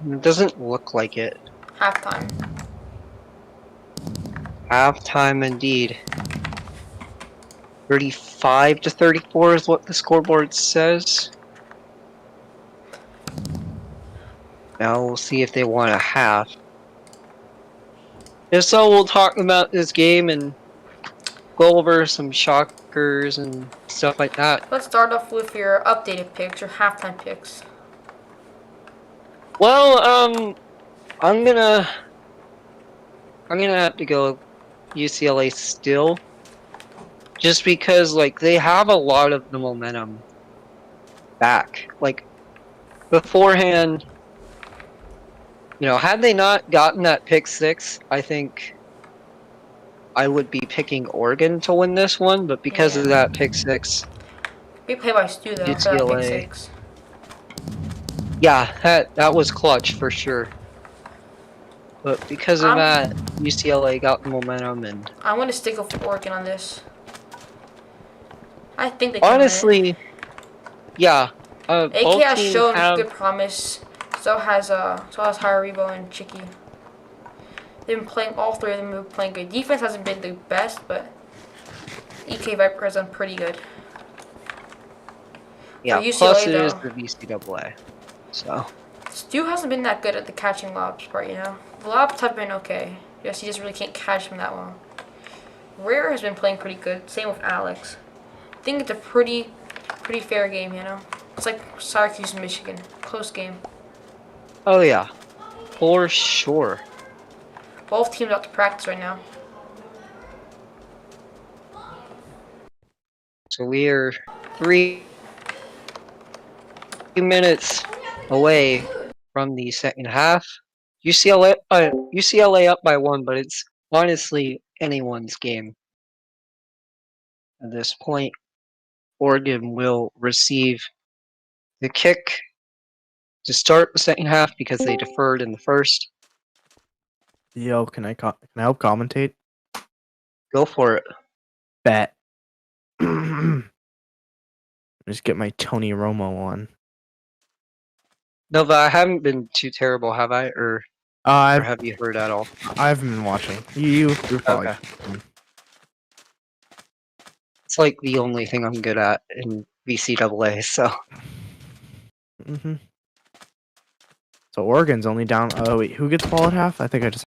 Speaker 1: It doesn't look like it.
Speaker 2: Halftime.
Speaker 1: Halftime indeed. 35-34 is what the scoreboard says. Now we'll see if they want a half. If so, we'll talk about this game and go over some shockers and stuff like that.
Speaker 2: Let's start off with your updated picks, your halftime picks.
Speaker 1: Well, I'm gonna have to go UCLA still, just because like they have a lot of the momentum back. Like beforehand, had they not gotten that pick six, I think I would be picking Oregon to win this one. But because of
Speaker 2: Yeah.
Speaker 1: that pick six,
Speaker 2: Big play by Stu though for that pick
Speaker 1: UCLA,
Speaker 2: six.
Speaker 1: yeah, that was clutch for sure. But because of
Speaker 2: I'm
Speaker 1: that, UCLA got the momentum, and
Speaker 2: I'm gonna stick with Oregon on this. I think they can win it.
Speaker 1: honestly, yeah,
Speaker 2: AK
Speaker 1: both
Speaker 2: has
Speaker 1: teams
Speaker 2: shown
Speaker 1: have.
Speaker 2: good promise. So has Haribo and Chicky. They've been playing all three of them have been playing good. Defense hasn't been the best, but EK Viper has done pretty good. For
Speaker 1: Yeah, plus
Speaker 2: UCLA
Speaker 1: it is
Speaker 2: though,
Speaker 1: the VCAA. So,
Speaker 2: Stu hasn't been that good at the catching lobs part, The lobs have been okay. Yes, he just really can't catch them that well. Rare has been playing pretty good. Same with Alex. I think it's a pretty fair game. It's like Syracuse and Michigan. Close game.
Speaker 1: oh yeah, for sure.
Speaker 2: Both teams out to practice right now.
Speaker 1: So we are 3 minutes away from the second half. UCLA up by 1, but it's honestly anyone's game at this point. Oregon will receive the kick to start the second half because they deferred in the first.
Speaker 3: Yo, can I help commentate?
Speaker 1: Go for it.
Speaker 3: Bet. Just get my Tony Romo on.
Speaker 1: Nova, I haven't been too terrible, have I? Or
Speaker 3: I
Speaker 1: have you heard at all?
Speaker 3: I haven't been watching. You're probably.
Speaker 1: Okay. It's like the only thing I'm good at in VCAA, so.
Speaker 3: Mm-hmm. So Oregon's only down. Oh wait, who gets ball at half? I think I just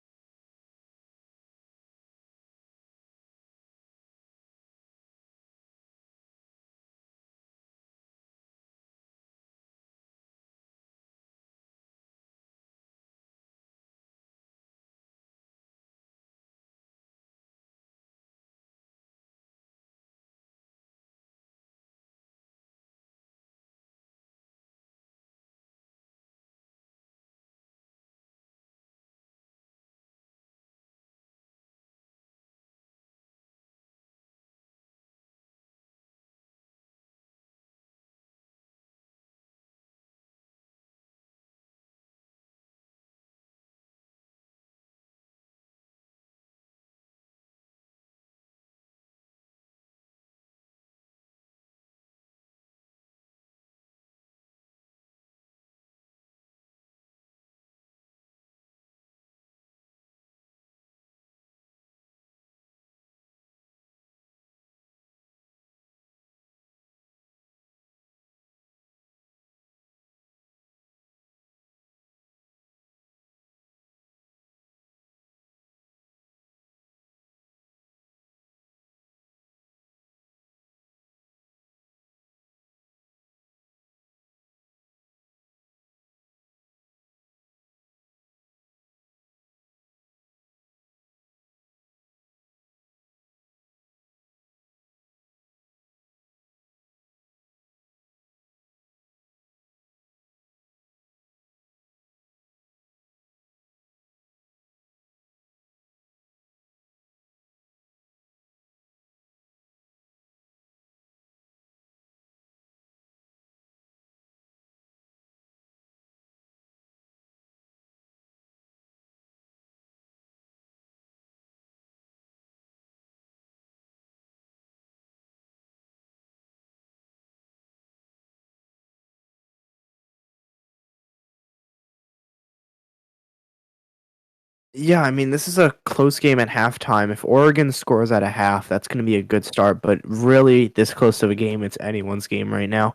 Speaker 3: Yeah, I mean, this is a close game at halftime. If Oregon scores at a half, that's going to be a good start. But really, this close to a game, it's anyone's game right now.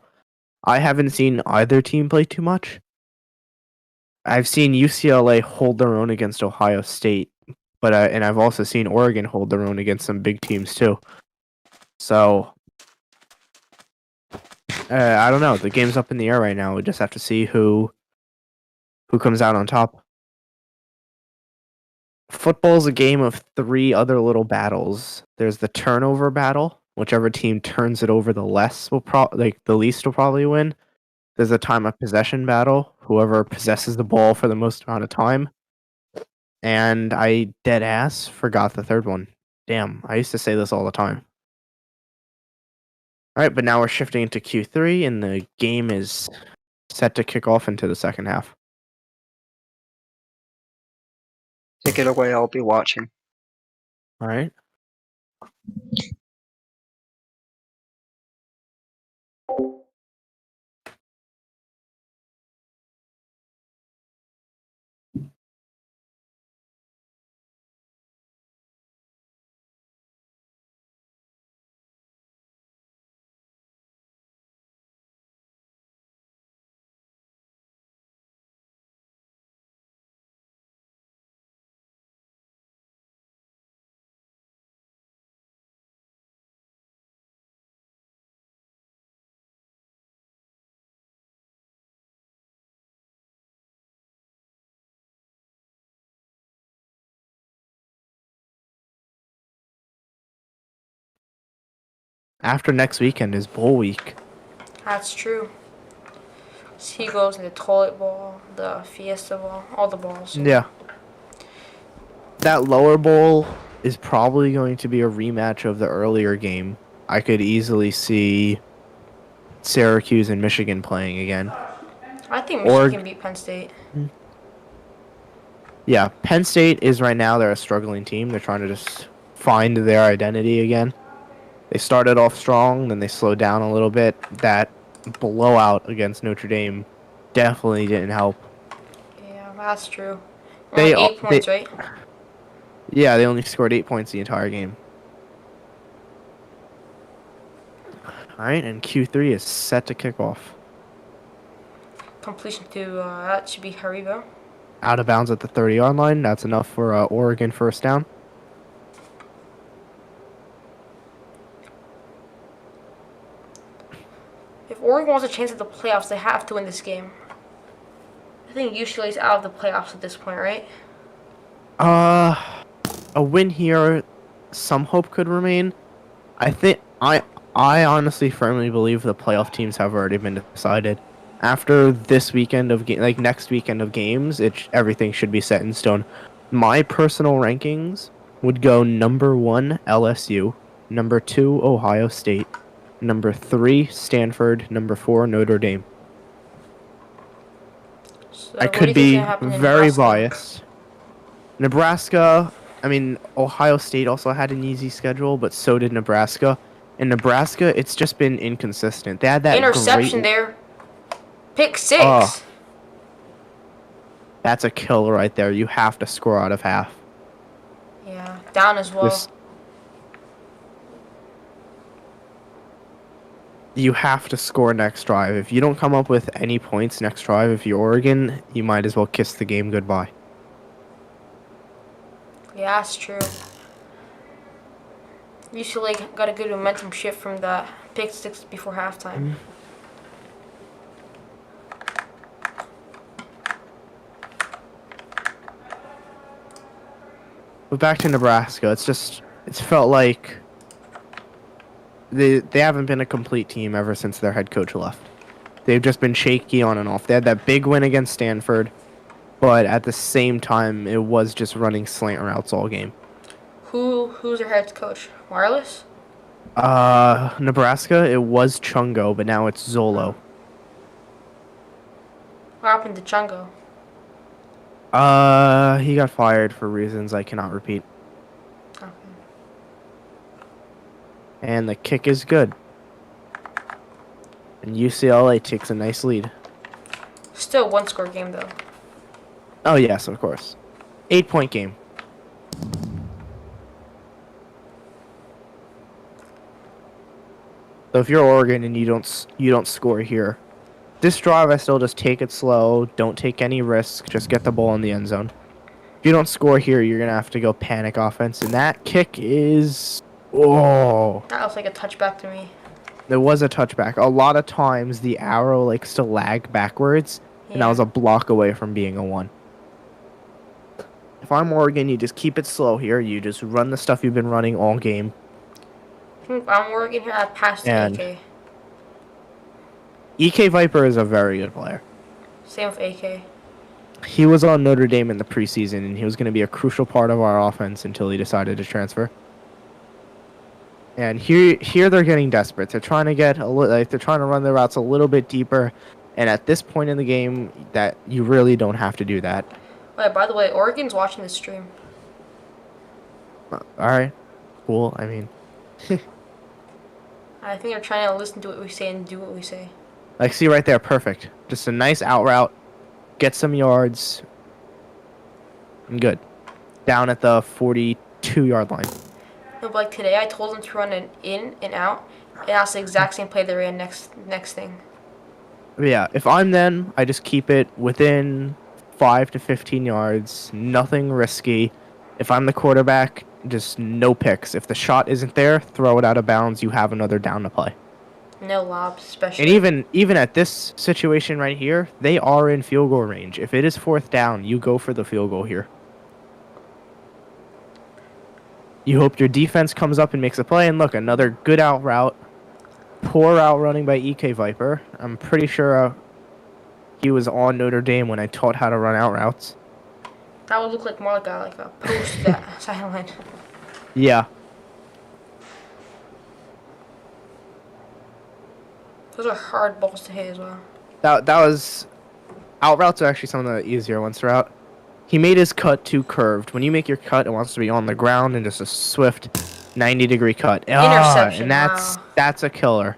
Speaker 3: I haven't seen either team play too much. I've seen UCLA hold their own against Ohio State, but and I've also seen Oregon hold their own against some big teams too. So I don't know. The game's up in the air right now. We just have to see who comes out on top. Football's a game of three other little battles. There's the turnover battle. Whichever team turns it over the less will the least will probably win. There's a time of possession battle. Whoever possesses the ball for the most amount of time. And I dead ass forgot the third one. Damn, I used to say this all the time. All right, but now we're shifting into Q3, and the game is set to kick off into the second half.
Speaker 1: Take it away, I'll be watching.
Speaker 3: All right. After next weekend is bowl week.
Speaker 2: That's true. Seagulls and the toilet ball, the fiesta ball, all the balls.
Speaker 3: Yeah. That lower bowl is probably going to be a rematch of the earlier game. I could easily see Syracuse and Michigan playing again.
Speaker 2: I think Michigan beat Penn State.
Speaker 3: Yeah, Penn State is right now, they're a struggling team. They're trying to just find their identity again. They started off strong, then they slowed down a little bit. That blowout against Notre Dame definitely didn't help.
Speaker 2: Yeah, that's true.
Speaker 3: They
Speaker 2: Only 8 points, right?
Speaker 3: Yeah, they only scored 8 points the entire game. All right, and Q3 is set to kick off.
Speaker 2: Completion to that should be Haribo.
Speaker 3: Out of bounds at the 30-yard line. That's enough for Oregon first down.
Speaker 2: If Oregon wants a chance at the playoffs, they have to win this game. I think UCLA's out of the playoffs at this point, right?
Speaker 3: A win here, some hope could remain. I honestly firmly believe the playoff teams have already been decided. After this weekend of next weekend of games, everything should be set in stone. My personal rankings would go number 1 LSU, number 2 Ohio State, number 3 Stanford, number 4 Notre Dame.
Speaker 2: So
Speaker 3: I could be very biased. Nebraska, I mean, Ohio State also had an easy schedule, but so did Nebraska. In Nebraska, it's just been inconsistent. They had that
Speaker 2: interception there. Pick 6.
Speaker 3: That's a kill right there. You have to score out of half.
Speaker 2: Yeah, down as well.
Speaker 3: You have to score next drive. If you don't come up with any points next drive, if you're Oregon, you might as well kiss the game goodbye.
Speaker 2: Yeah, that's true. UCLA got a good momentum shift from the pick 6 before halftime.
Speaker 3: But back to Nebraska, it's felt like they haven't been a complete team ever since their head coach left. They've just been shaky on and off. They had that big win against Stanford, but at the same time, it was just running slant routes all game.
Speaker 2: Who's their head coach? Wireless?
Speaker 3: Nebraska, it was Chungo, but now it's Zolo.
Speaker 2: What happened to Chungo?
Speaker 3: He got fired for reasons I cannot repeat.
Speaker 2: Okay.
Speaker 3: And the kick is good. And UCLA takes a nice lead.
Speaker 2: Still 1-score game though.
Speaker 3: Oh yes, of course. 8-point game. So if you're Oregon and you don't score here, this drive I still just take it slow. Don't take any risk. Just get the ball in the end zone. If you don't score here, you're gonna have to go panic offense, and that kick is
Speaker 2: That looks like a touchback to me.
Speaker 3: There was a touchback. A lot of times the arrow likes to lag backwards, and that was a block away from being a 1. If I'm Oregon, you just keep it slow here. You just run the stuff you've been running all game.
Speaker 2: If I'm Oregon here, I pass to
Speaker 3: And
Speaker 2: AK.
Speaker 3: EK Viper is a very good player.
Speaker 2: Same with AK.
Speaker 3: He was on Notre Dame in the preseason, and he was going to be a crucial part of our offense until he decided to transfer. And here they're getting desperate. They're trying to get they're trying to run their routes a little bit deeper. And at this point in the game, that you really don't have to do that.
Speaker 2: Wait, by the way, Oregon's watching this stream.
Speaker 3: All right, cool. I mean,
Speaker 2: I think they're trying to listen to what we say and do what we say.
Speaker 3: like, see right there, perfect. Just a nice out route, get some yards. I'm good. Down at the 42-yard line.
Speaker 2: No, but like today, I told them to run an in and out, and that's the exact same play they ran next thing.
Speaker 3: But yeah, if I'm them, I just keep it within 5 to 15 yards, nothing risky. If I'm the quarterback, just no picks. If the shot isn't there, throw it out of bounds. You have another down to play.
Speaker 2: No lobs, especially.
Speaker 3: And even at this situation right here, they are in field goal range. If it is 4th down, you go for the field goal here. You hope your defense comes up and makes a play. And look, another good out route. Poor out running by EK Viper. I'm pretty sure he was on Notre Dame when I taught how to run out routes.
Speaker 2: That would look like more like a post that sideline.
Speaker 3: Yeah.
Speaker 2: Those are hard balls to hit as well.
Speaker 3: That was... Out routes are actually some of the easier ones to route. He made his cut too curved. When you make your cut, it wants to be on the ground and just a swift 90-degree cut.
Speaker 2: Interception.
Speaker 3: And that's a killer.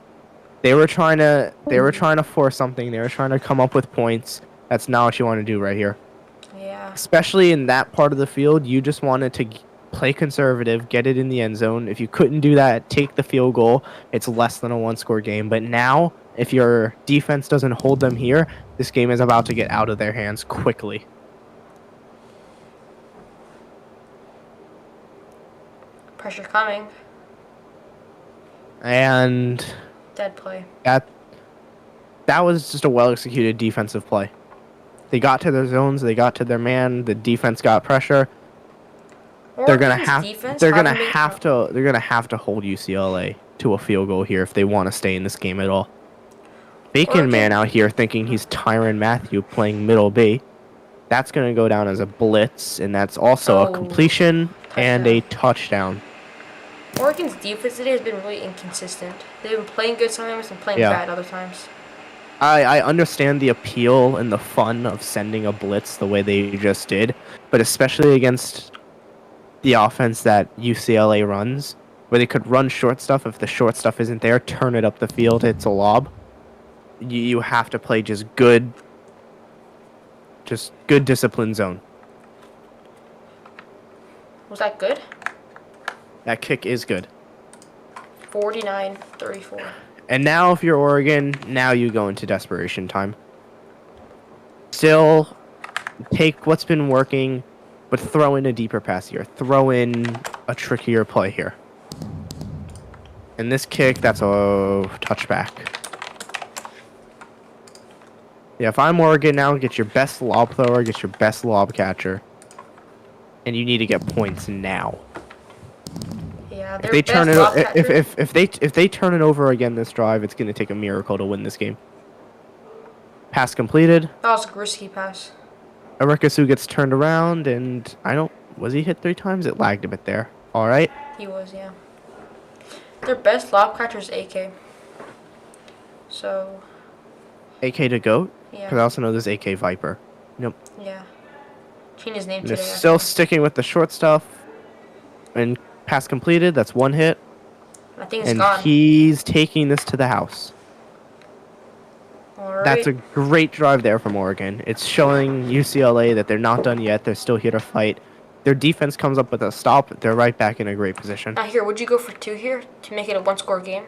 Speaker 3: They were trying to force something. They were trying to come up with points. That's not what you want to do right here.
Speaker 2: Yeah.
Speaker 3: Especially in that part of the field, you just wanted to play conservative, get it in the end zone. If you couldn't do that, take the field goal. It's less than a 1-score game. But now, if your defense doesn't hold them here, this game is about to get out of their hands quickly.
Speaker 2: Pressure coming.
Speaker 3: And
Speaker 2: Dead play.
Speaker 3: that was just a well-executed defensive play. They got to their zones, they got to their man, the defense got pressure. They're gonna have to hold UCLA to a field goal here if they want to stay in this game at all. Bacon Man out here thinking he's Tyrann Mathieu playing middle B. That's gonna go down as a blitz, and that's also a completion and a touchdown.
Speaker 2: Oregon's defense today has been really inconsistent. They've been playing good sometimes and playing bad other times.
Speaker 3: I understand the appeal and the fun of sending a blitz the way they just did, but especially against the offense that UCLA runs, where they could run short stuff. If the short stuff isn't there, turn it up the field, it's a lob. You have to play just good discipline zone.
Speaker 2: Was that good?
Speaker 3: That kick is good.
Speaker 2: 49-34.
Speaker 3: And now if you're Oregon, now you go into desperation time. Still take what's been working, but throw in a deeper pass here. Throw in a trickier play here. And this kick, that's a touchback. Yeah, if I'm Oregon now, get your best lob thrower, get your best lob catcher. And you need to get points now.
Speaker 2: Yeah,
Speaker 3: If they turn it if they turn it over again this drive, it's going to take a miracle to win this game. Pass completed.
Speaker 2: That was a risky pass.
Speaker 3: Arikasu gets turned around, and was he hit 3 times? It lagged a bit there. All right.
Speaker 2: He was, yeah. Their best lob catcher is AK. So.
Speaker 3: AK to GOAT?
Speaker 2: Yeah.
Speaker 3: Because I also know there's AK Viper. Nope.
Speaker 2: Yeah. Changed his name
Speaker 3: They're
Speaker 2: today.
Speaker 3: still sticking with the short stuff. And pass completed. That's 1 hit.
Speaker 2: I think it's
Speaker 3: and
Speaker 2: gone.
Speaker 3: He's taking this to the house.
Speaker 2: All
Speaker 3: That's
Speaker 2: right.
Speaker 3: a great drive there from Oregon. It's showing UCLA that they're not done yet. They're still here to fight. Their defense comes up with a stop. They're right back in a great position.
Speaker 2: Now here, would you go for 2 here to make it a 1-score game?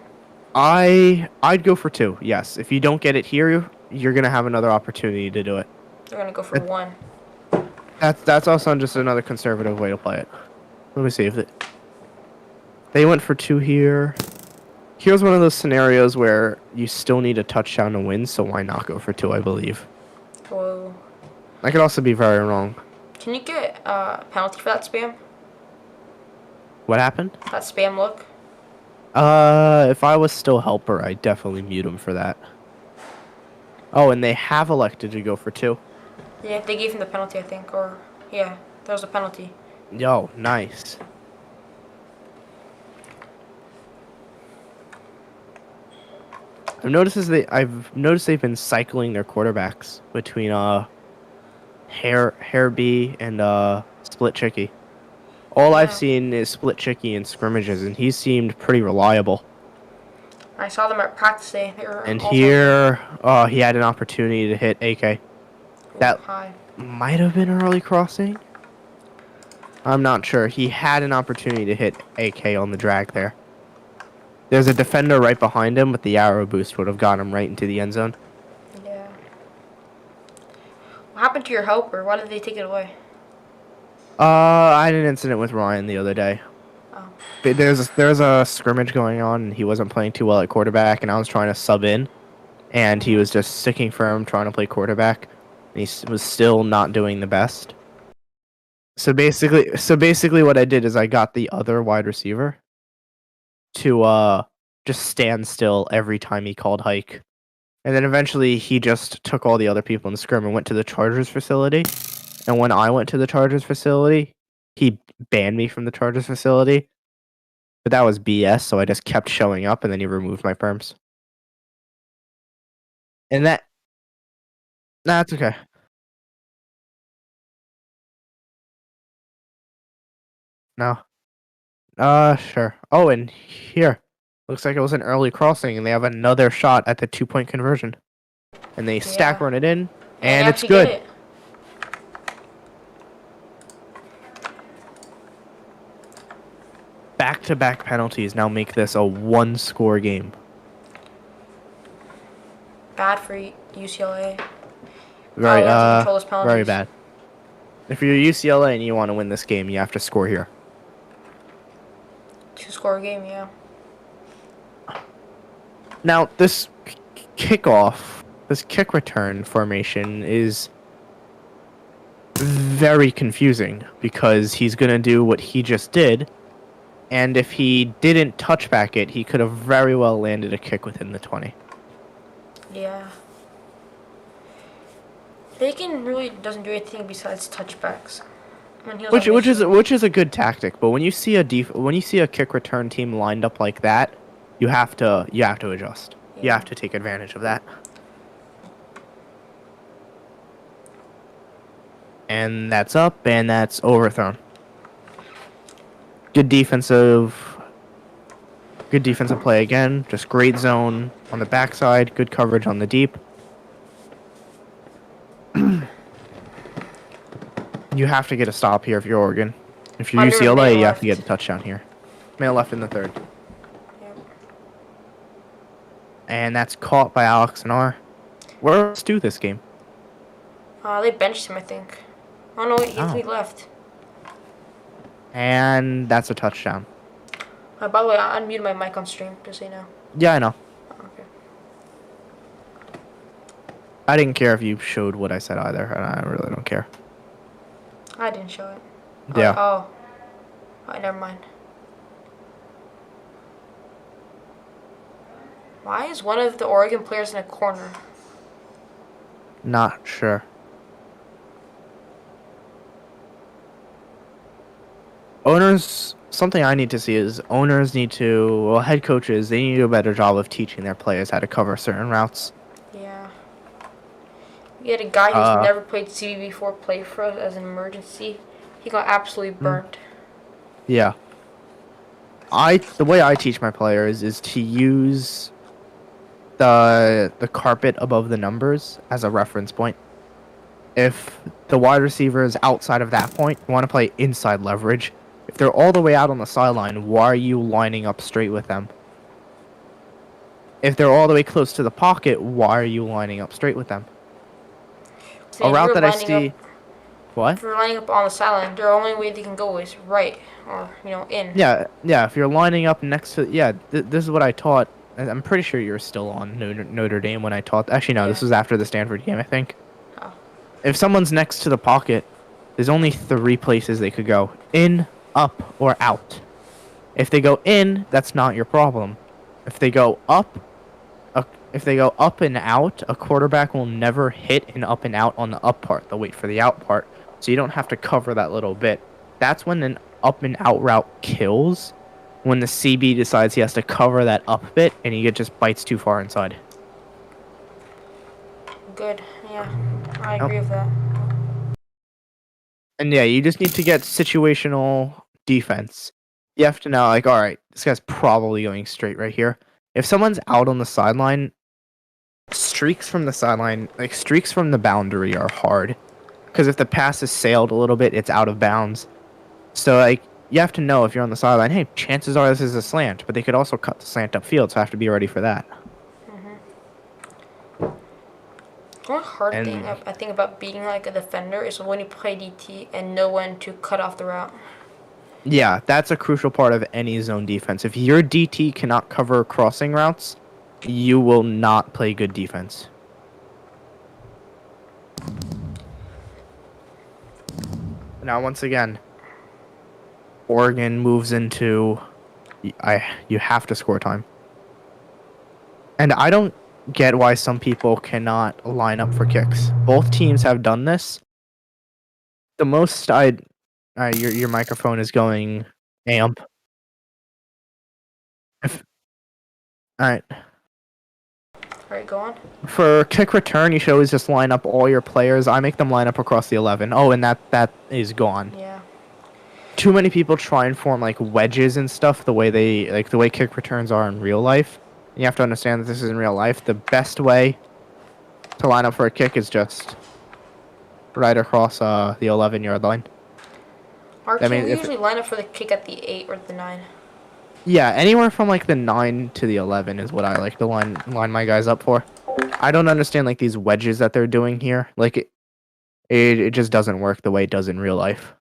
Speaker 3: I'd go for 2. Yes. If you don't get it here, you're gonna have another opportunity to do it.
Speaker 2: They're gonna go for
Speaker 3: It-
Speaker 2: 1.
Speaker 3: That's also just another conservative way to play it. Let me see if they went for 2 here. Here's one of those scenarios where you still need a touchdown to win, so why not go for 2, I believe.
Speaker 2: Whoa.
Speaker 3: I could also be very wrong.
Speaker 2: Can you get a penalty for that spam?
Speaker 3: What happened?
Speaker 2: That spam look?
Speaker 3: If I was still helper, I'd definitely mute him for that. Oh, and they have elected to go for 2.
Speaker 2: Yeah, they gave him the penalty, I think. Or, yeah, there was a penalty.
Speaker 3: Yo, nice. I've noticed they've been cycling their quarterbacks between Hair B and Split Chicky. All I've
Speaker 2: Yeah.
Speaker 3: seen is Split Chicky in scrimmages, and he seemed pretty reliable.
Speaker 2: I saw them at practice day. They were
Speaker 3: And
Speaker 2: all
Speaker 3: here, he had an opportunity to hit AK. That
Speaker 2: high.
Speaker 3: might have been an early crossing. I'm not sure. He had an opportunity to hit AK on the drag there. There's a defender right behind him, but the arrow boost would have got him right into the end zone.
Speaker 2: Yeah. What happened to your helper? Why did they take it away?
Speaker 3: I had an incident with Ryan the other day.
Speaker 2: Oh.
Speaker 3: There's a scrimmage going on, and he wasn't playing too well at quarterback, and I was trying to sub in, and he was just sticking firm trying to play quarterback, and he was still not doing the best. So basically, what I did is I got the other wide receiver to just stand still every time he called hike, and then eventually he just took all the other people in the scrim and went to the Chargers facility. And when I went to the Chargers facility, he banned me from the Chargers facility. But that was BS, so I just kept showing up, and then he removed my perms. And that's okay. No. Sure. Oh, and here. Looks like it was an early crossing, and they have another shot at the 2-point conversion. And they stack run it in, and it's good. Back-to-back penalties now make this a 1-score game.
Speaker 2: Bad for UCLA.
Speaker 3: Very,
Speaker 2: Control those penalties.
Speaker 3: very bad. If you're UCLA and you want to win this game, you have to score here.
Speaker 2: 2-score game, yeah.
Speaker 3: Now, this kick return formation is very confusing because he's going to do what he just did, and if he didn't touch back it, he could have very well landed a kick within the 20.
Speaker 2: Yeah. Bacon really doesn't do anything besides touchbacks.
Speaker 3: Which is a good tactic, but when you see a kick return team lined up like that, you have to adjust.
Speaker 2: Yeah.
Speaker 3: You have to take advantage of that. And that's up, and that's overthrown. Good defensive play again. Just great zone on the backside. Good coverage on the deep. You have to get a stop here if you're Oregon. If you're UCLA, you have to get a touchdown here. Mail left in the third.
Speaker 2: Yep.
Speaker 3: And that's caught by Alex and R. Where's Stu this game?
Speaker 2: They benched him, I think. Oh no, he left.
Speaker 3: And that's a touchdown.
Speaker 2: By the way, I unmuted my mic on stream, just so you know.
Speaker 3: Yeah, I know.
Speaker 2: Okay.
Speaker 3: I didn't care if you showed what I said either, and I really don't care.
Speaker 2: I didn't show it.
Speaker 3: Yeah.
Speaker 2: Oh, never mind. Why is one of the Oregon players in a corner?
Speaker 3: Not sure. Something I need to see is head coaches, they need to do a better job of teaching their players how to cover certain routes.
Speaker 2: Yeah. You had a guy who's never played CB before play for us as an emergency. He got absolutely burnt.
Speaker 3: Yeah. The way I teach my players is to use the carpet above the numbers as a reference point. If the wide receiver is outside of that point, you want to play inside leverage. If they're all the way out on the sideline, why are you lining up straight with them? If they're all the way close to the pocket, why are you lining up straight with them?
Speaker 2: See,
Speaker 3: A
Speaker 2: if
Speaker 3: route
Speaker 2: you're
Speaker 3: that I
Speaker 2: lining
Speaker 3: see...
Speaker 2: up,
Speaker 3: What?
Speaker 2: if you're lining up on the sideline, the only way they can go is right or in.
Speaker 3: Yeah, if you're lining up next to... Yeah, this is what I taught. I'm pretty sure you were still on Notre Dame when I taught... Actually, no, this
Speaker 2: Yeah.
Speaker 3: was after the Stanford game, I think.
Speaker 2: Oh.
Speaker 3: If someone's next to the pocket, there's only 3 places they could go. In, up, or out. If they go in, that's not your problem. If they go up and out, a quarterback will never hit an up and out on the up part. They'll wait for the out part. So you don't have to cover that little bit. That's when an up and out route kills. When the CB decides he has to cover that up bit and he just bites too far inside.
Speaker 2: Good. Yeah, I
Speaker 3: Yep.
Speaker 2: agree with that.
Speaker 3: And yeah, you just need to get situational defense. You have to know, like, all right, this guy's probably going straight right here. If someone's out on the sideline, streaks from the boundary are hard. Because if the pass is sailed a little bit, it's out of bounds. So, like, you have to know if you're on the sideline, hey, chances are this is a slant, but they could also cut the slant upfield, so I have to be ready for that.
Speaker 2: One hard
Speaker 3: And-
Speaker 2: thing I think about being like a defender is when you play DT and know when to cut off the route.
Speaker 3: Yeah, that's a crucial part of any zone defense. If your DT cannot cover crossing routes, you will not play good defense. Now, once again, Oregon moves into you have to score time. And I don't get why some people cannot line up for kicks. Both teams have done this. The most your microphone is going amp. All right.
Speaker 2: Alright, go on.
Speaker 3: For kick return, you should always just line up all your players. I make them line up across the 11. Oh, and that is gone.
Speaker 2: Yeah.
Speaker 3: Too many people try and form like wedges and stuff the way the way kick returns are in real life. You have to understand that this is in real life. The best way to line up for a kick is just right across the 11-yard line.
Speaker 2: Our
Speaker 3: I
Speaker 2: team
Speaker 3: mean,
Speaker 2: we
Speaker 3: if-
Speaker 2: usually line up for the kick at the 8 or the 9.
Speaker 3: Yeah, anywhere from like the 9 to the 11 is what I like to line my guys up for. I don't understand like these wedges that they're doing here. Like it just doesn't work the way it does in real life.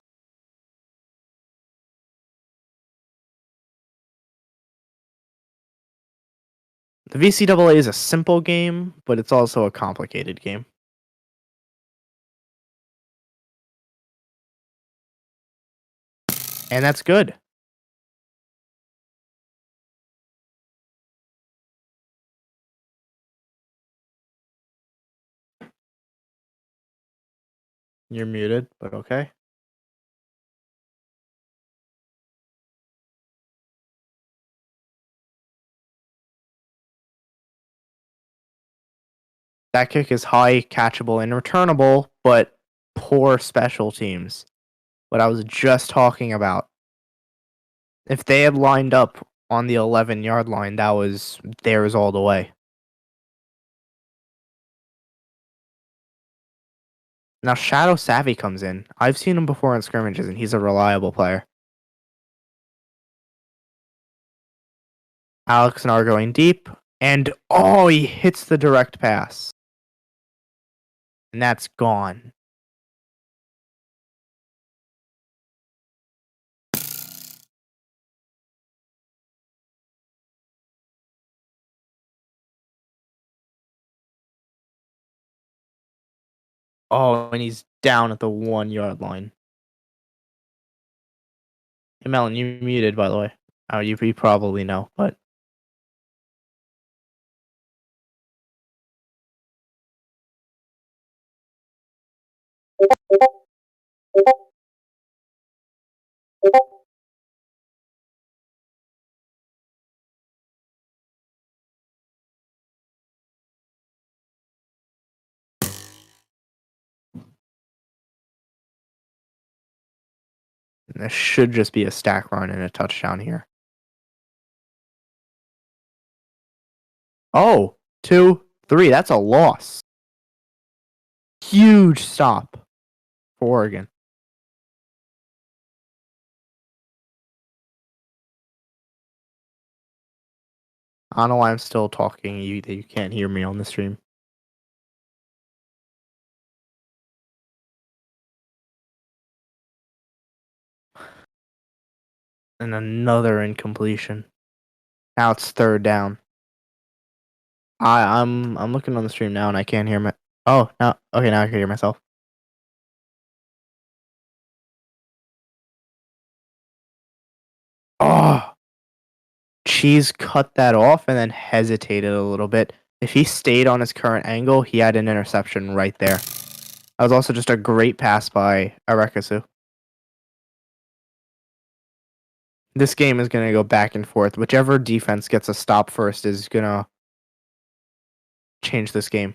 Speaker 3: The VCAA is a simple game, but it's also a complicated game. And that's good. You're muted, but okay. That kick is high, catchable, and returnable, but poor special teams. What I was just talking about. If they had lined up on the 11-yard line, that was theirs all the way. Now Shadow Savvy comes in. I've seen him before in scrimmages, and he's a reliable player. Alex and R going deep, and oh, he hits the direct pass. And that's gone. Oh, and he's down at the 1-yard line. Hey, Melon, you muted, by the way. Oh, you probably know, but... This should just be a stack run and a touchdown here. Oh, 2, 3. That's a loss. Huge stop for Oregon. I don't know why I'm still talking. You can't hear me on the stream. And another incompletion. Now it's 3rd down. I'm looking on the stream now and I can't hear my. Oh no. Okay, now I can hear myself. Oh, Cheese cut that off and then hesitated a little bit. If he stayed on his current angle, he had an interception right there. That was also just a great pass by Arekasu. This game is going to go back and forth. Whichever defense gets a stop first is going to change this game.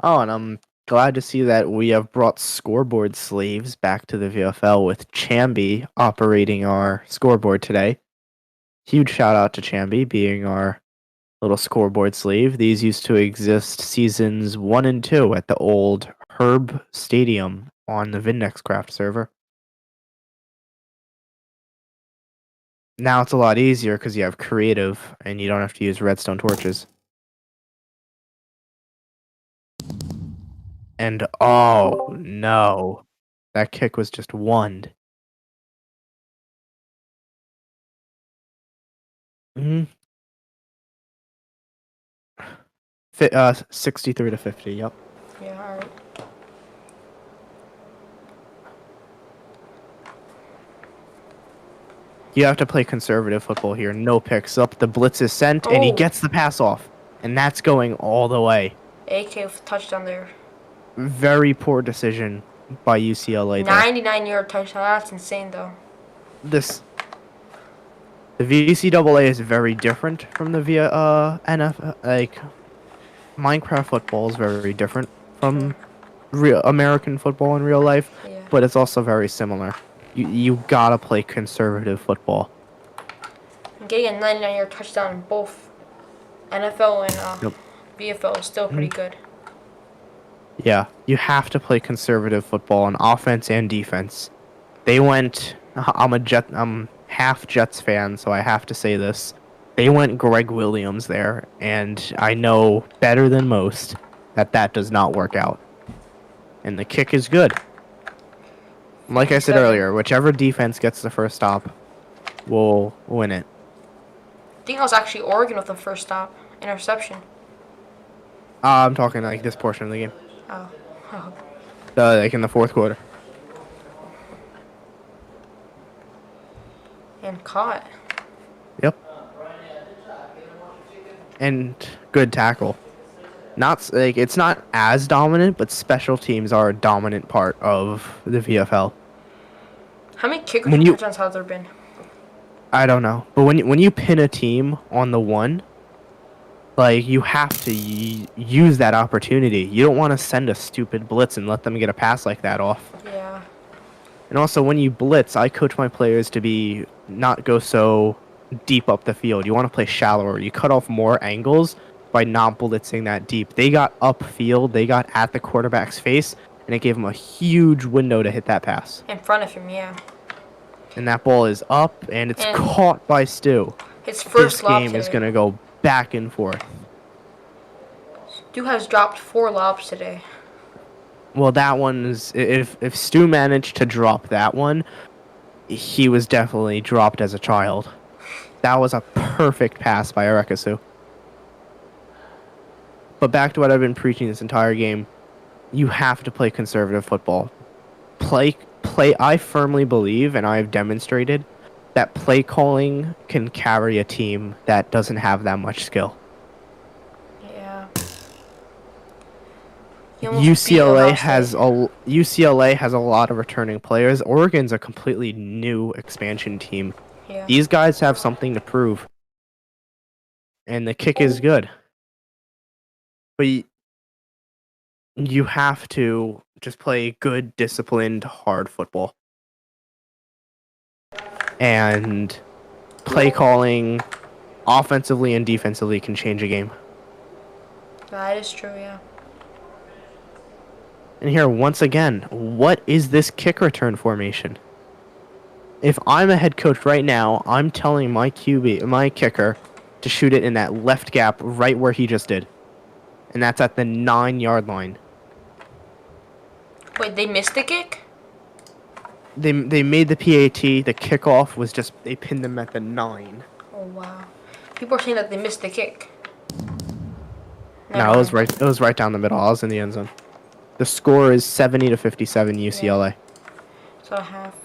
Speaker 3: Oh, and I'm glad to see that we have brought scoreboard slaves back to the VFL with Chambi operating our scoreboard today. Huge shout out to Chambi being our little scoreboard slave. These used to exist seasons 1 and 2 at the old Herb Stadium on the Vindexcraft server. Now it's a lot easier because you have creative and you don't have to use redstone torches. And oh no, that kick was just wonned. 63 to 50. Yep.
Speaker 2: Yeah, alright.
Speaker 3: You have to play conservative football here. No picks up. The blitz is sent, and he gets the pass off, and that's going all the way.
Speaker 2: AK with touchdown there.
Speaker 3: Very poor decision by UCLA.
Speaker 2: 99-yard touchdown. That's insane, though.
Speaker 3: The VCAA is very different from the NFL. Like Minecraft football is very different from real American football in real life, but it's also very similar. You gotta play conservative football.
Speaker 2: And getting a 99-yard touchdown in both NFL and VFL is still pretty good.
Speaker 3: Yeah, you have to play conservative football on offense and defense. They went. I'm half Jets fan, so I have to say this. They went Greg Williams there, and I know better than most that does not work out. And the kick is good. Like I said earlier, whichever defense gets the first stop will win it.
Speaker 2: I think it was actually Oregon with the first stop. Interception.
Speaker 3: I'm talking like this portion of the game.
Speaker 2: Oh.
Speaker 3: Like in the 4th quarter.
Speaker 2: And caught.
Speaker 3: Yep. And good tackle. Not like it's not as dominant, but special teams are a dominant part of the VFL.
Speaker 2: How many kick touchdowns have there been?
Speaker 3: I don't know, but when you pin a team on the 1, like you have to use that opportunity. You don't want to send a stupid blitz and let them get a pass like that off.
Speaker 2: Yeah.
Speaker 3: And also, when you blitz, I coach my players to not go so deep up the field. You want to play shallower. You cut off more angles by not blitzing that deep. They got upfield. They got at the quarterback's face, and it gave him a huge window to hit that pass.
Speaker 2: In front of him, yeah.
Speaker 3: And that ball is up, and it's caught by Stu.
Speaker 2: His first lob
Speaker 3: game is going to go back and forth.
Speaker 2: Stu has dropped 4 lobs today.
Speaker 3: Well, that one is... If Stu managed to drop that one, he was definitely dropped as a child. That was a perfect pass by Arekasu. But back to what I've been preaching this entire game. You have to play conservative football. I firmly believe, and I've demonstrated, that play calling can carry a team that doesn't have that much skill.
Speaker 2: Yeah.
Speaker 3: UCLA has a lot of returning players. Oregon's a completely new expansion team.
Speaker 2: Yeah.
Speaker 3: These guys have something to prove, and the kick is good. But you have to just play good, disciplined, hard football. And play calling offensively and defensively can change a game.
Speaker 2: That is true, yeah.
Speaker 3: And here, once again, what is this kick return formation? If I'm a head coach right now, I'm telling my QB, my kicker, to shoot it in that left gap right where he just did. And that's at the 9-yard line.
Speaker 2: Wait, they missed the kick?
Speaker 3: They made the PAT. The kickoff was just, they pinned them at the 9.
Speaker 2: Oh, wow. People are saying that they missed the kick.
Speaker 3: No, it was right. It was right down the middle. I was in the end zone. The score is 70-57 UCLA.
Speaker 2: Yeah. So half.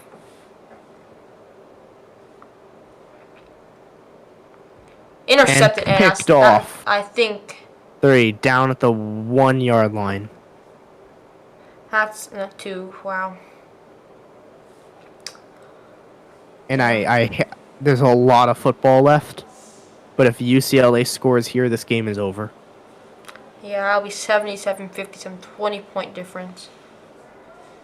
Speaker 2: Intercepted
Speaker 3: And picked off.
Speaker 2: I think
Speaker 3: 3 down at the 1-yard line.
Speaker 2: that's 2. Wow.
Speaker 3: And there's a lot of football left. But if UCLA scores here, this game is over.
Speaker 2: Yeah, I'll be 77-57, 20-point difference.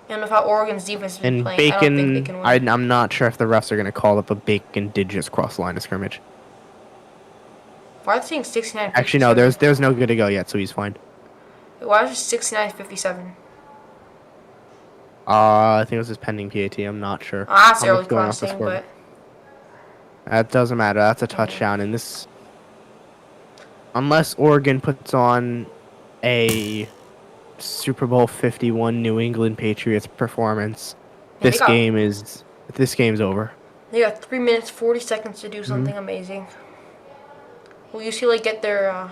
Speaker 2: And with how Oregon's defense has been
Speaker 3: And
Speaker 2: playing, I don't think they
Speaker 3: Bacon,
Speaker 2: can win.
Speaker 3: I'm not sure if the refs are going to call up a Bacon did just cross the line of scrimmage.
Speaker 2: Why are they saying 69-57?
Speaker 3: Actually, no, there's no good to go yet, so he's fine.
Speaker 2: Why is it 69-57?
Speaker 3: I think it was his pending PAT. I'm not sure.
Speaker 2: Oh, that's
Speaker 3: I'm
Speaker 2: early
Speaker 3: just going off the
Speaker 2: crossing,
Speaker 3: scoreboard.
Speaker 2: but
Speaker 3: That doesn't matter. That's a touchdown, and this, unless Oregon puts on a Super Bowl 51 New England Patriots performance,
Speaker 2: Yeah,
Speaker 3: this game's over.
Speaker 2: they got 3 minutes 40 seconds to do something amazing. Will UCLA get their?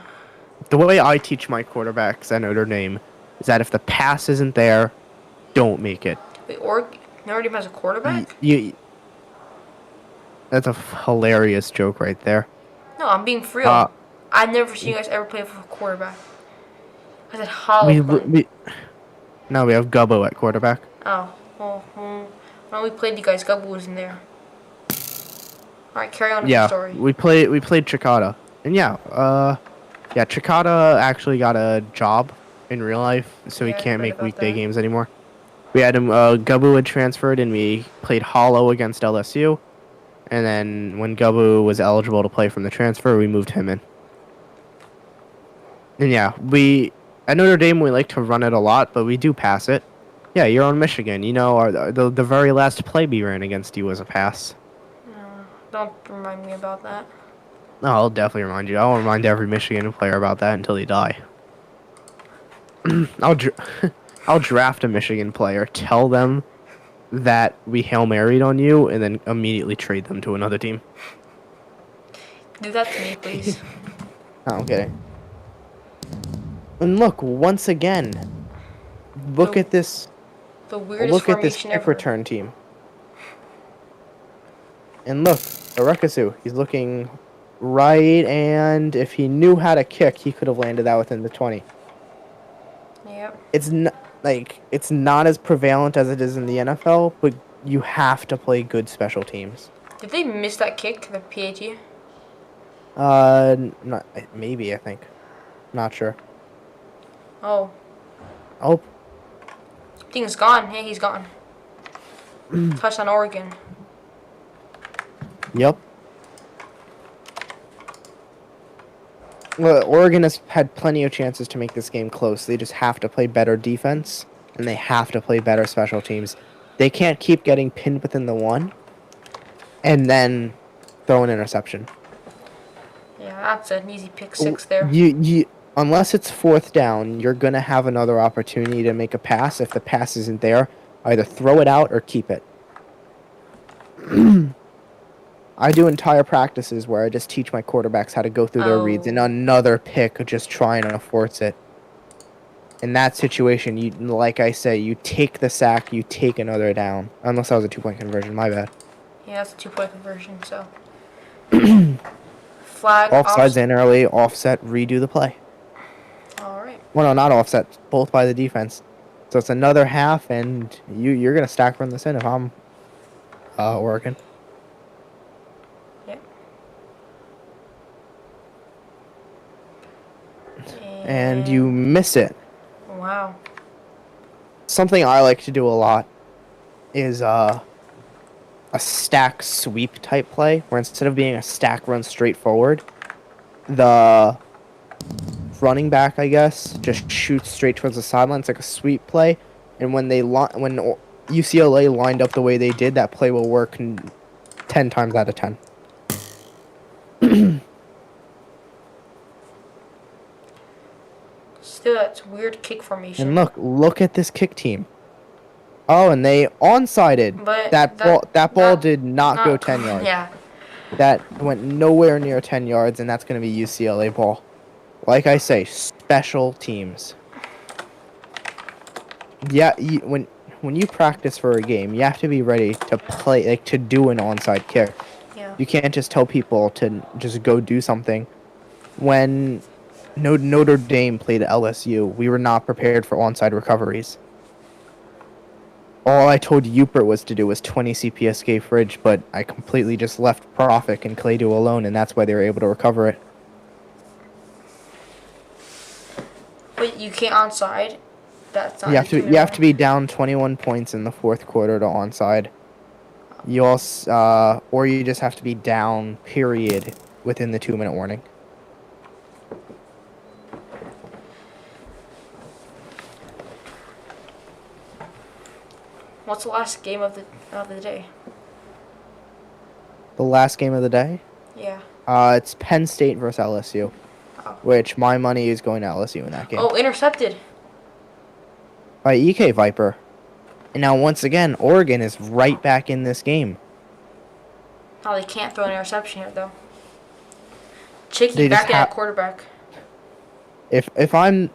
Speaker 3: The way I teach my quarterbacks at Notre Dame is that if the pass isn't there, don't make it.
Speaker 2: Wait, Oregon Notre Dame has a quarterback?
Speaker 3: That's a hilarious joke right there.
Speaker 2: No, I'm being for real. I've never seen you guys ever play with a quarterback. I said hollow.
Speaker 3: We have Gubbo at quarterback.
Speaker 2: Oh, well, when we played you guys, Gubble was in there. All right, carry on with the story.
Speaker 3: We played Chikata, and Chikata actually got a job in real life, so he
Speaker 2: Yeah, I
Speaker 3: can't
Speaker 2: heard
Speaker 3: make
Speaker 2: about
Speaker 3: weekday
Speaker 2: that.
Speaker 3: games anymore. We had him. Gubbo had transferred, and we played Hollow against LSU. And then when Gubbo was eligible to play from the transfer, we moved him in. And we at Notre Dame we like to run it a lot, but we do pass it. Yeah, you're on Michigan. You know, the very last play we ran against you was a pass.
Speaker 2: Don't remind me about that.
Speaker 3: No, I'll definitely remind you. I'll remind every Michigan player about that until they die. I'll draft a Michigan player, tell them that we Hail Married on you, and then immediately trade them to another team.
Speaker 2: Do that to me, please.
Speaker 3: Oh, I'm kidding. And look, once again, look at this
Speaker 2: The weirdest formation
Speaker 3: kick
Speaker 2: ever.
Speaker 3: return team. And look, Arekasu, he's looking right, and if he knew how to kick, he could have landed that within the 20.
Speaker 2: Yep.
Speaker 3: It's not as prevalent as it is in the NFL, but you have to play good special teams.
Speaker 2: Did they miss that kick, the PAT?
Speaker 3: Not maybe, I think. Not sure.
Speaker 2: Oh.
Speaker 3: Oh,
Speaker 2: I think it's gone. Hey, he's gone. Touchdown Oregon.
Speaker 3: yep. Well, Oregon has had plenty of chances to make this game close. They just have to play better defense, and they have to play better special teams. They can't keep getting pinned within the 1, and then throw an interception.
Speaker 2: Yeah, that's an easy pick 6 there.
Speaker 3: You unless it's 4th down, you're gonna have another opportunity to make a pass. If the pass isn't there, either throw it out or keep it. I do entire practices where I just teach my quarterbacks how to go through their reads, and another pick just trying to force it. In that situation, like I say, you take the sack, you take another down. Unless that was a 2-point conversion, my bad.
Speaker 2: Yeah, that's a 2-point conversion, so. Flag.
Speaker 3: Offsides in early, offset, redo the play.
Speaker 2: Alright.
Speaker 3: Well, no, not offset, both by the defense. So it's another half, and you're going to stack run this in if I'm Oregon. and you miss it.
Speaker 2: Wow.
Speaker 3: Something I like to do a lot is a stack sweep type play, where instead of being a stack run straight forward, the running back, I guess, just shoots straight towards the sideline. It's like a sweep play, and when UCLA lined up the way they did, that play will work 10 times out of 10.
Speaker 2: Still, that's weird kick formation.
Speaker 3: And look at this kick team. Oh, and they onsided.
Speaker 2: But
Speaker 3: that ball did not go 10 yards.
Speaker 2: Yeah.
Speaker 3: That went nowhere near 10 yards, and that's going to be UCLA ball. Like I say, special teams. Yeah, when you practice for a game, you have to be ready to play, like to do an onside kick.
Speaker 2: Yeah.
Speaker 3: You can't just tell people to just go do something. When Notre Dame played LSU, we were not prepared for onside recoveries. All I told Ucla was to do was 20 CPSK fridge, but I completely just left Profit and Claydo alone, and that's why they were able to recover it.
Speaker 2: But you can't onside. That's not.
Speaker 3: You have to be down 21 points in the fourth quarter to onside. You also, or you just have to be down, period, within the 2-minute warning.
Speaker 2: What's the last game of the day?
Speaker 3: The last game of the day?
Speaker 2: Yeah.
Speaker 3: It's Penn State versus LSU, which my money is going to LSU in that game.
Speaker 2: Oh, intercepted.
Speaker 3: By EK Viper. And now, once again, Oregon is right back in this game.
Speaker 2: Oh, they can't throw an interception here, though. Chicky back at quarterback.
Speaker 3: If I'm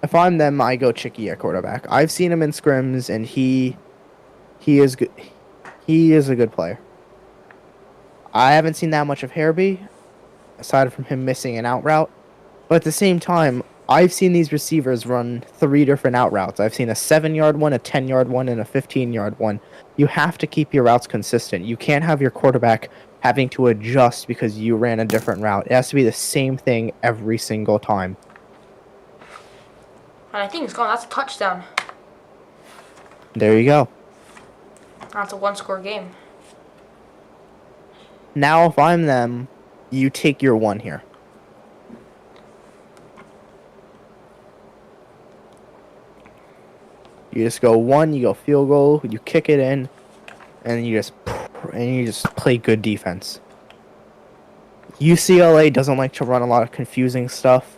Speaker 3: them, I go Chicky at quarterback. I've seen him in scrims, and he is good. He is a good player. I haven't seen that much of Hairby, aside from him missing an out route. But at the same time, I've seen these receivers run 3 different out routes. I've seen a 7-yard one, a 10-yard one, and a 15-yard one. You have to keep your routes consistent. You can't have your quarterback having to adjust because you ran a different route. It has to be the same thing every single time.
Speaker 2: And I think it's gone. That's a touchdown.
Speaker 3: There you go.
Speaker 2: That's a one-score game.
Speaker 3: Now, if I'm them, you take your 1 here. You just go 1, you go field goal, you kick it in, and you just play good defense. UCLA doesn't like to run a lot of confusing stuff.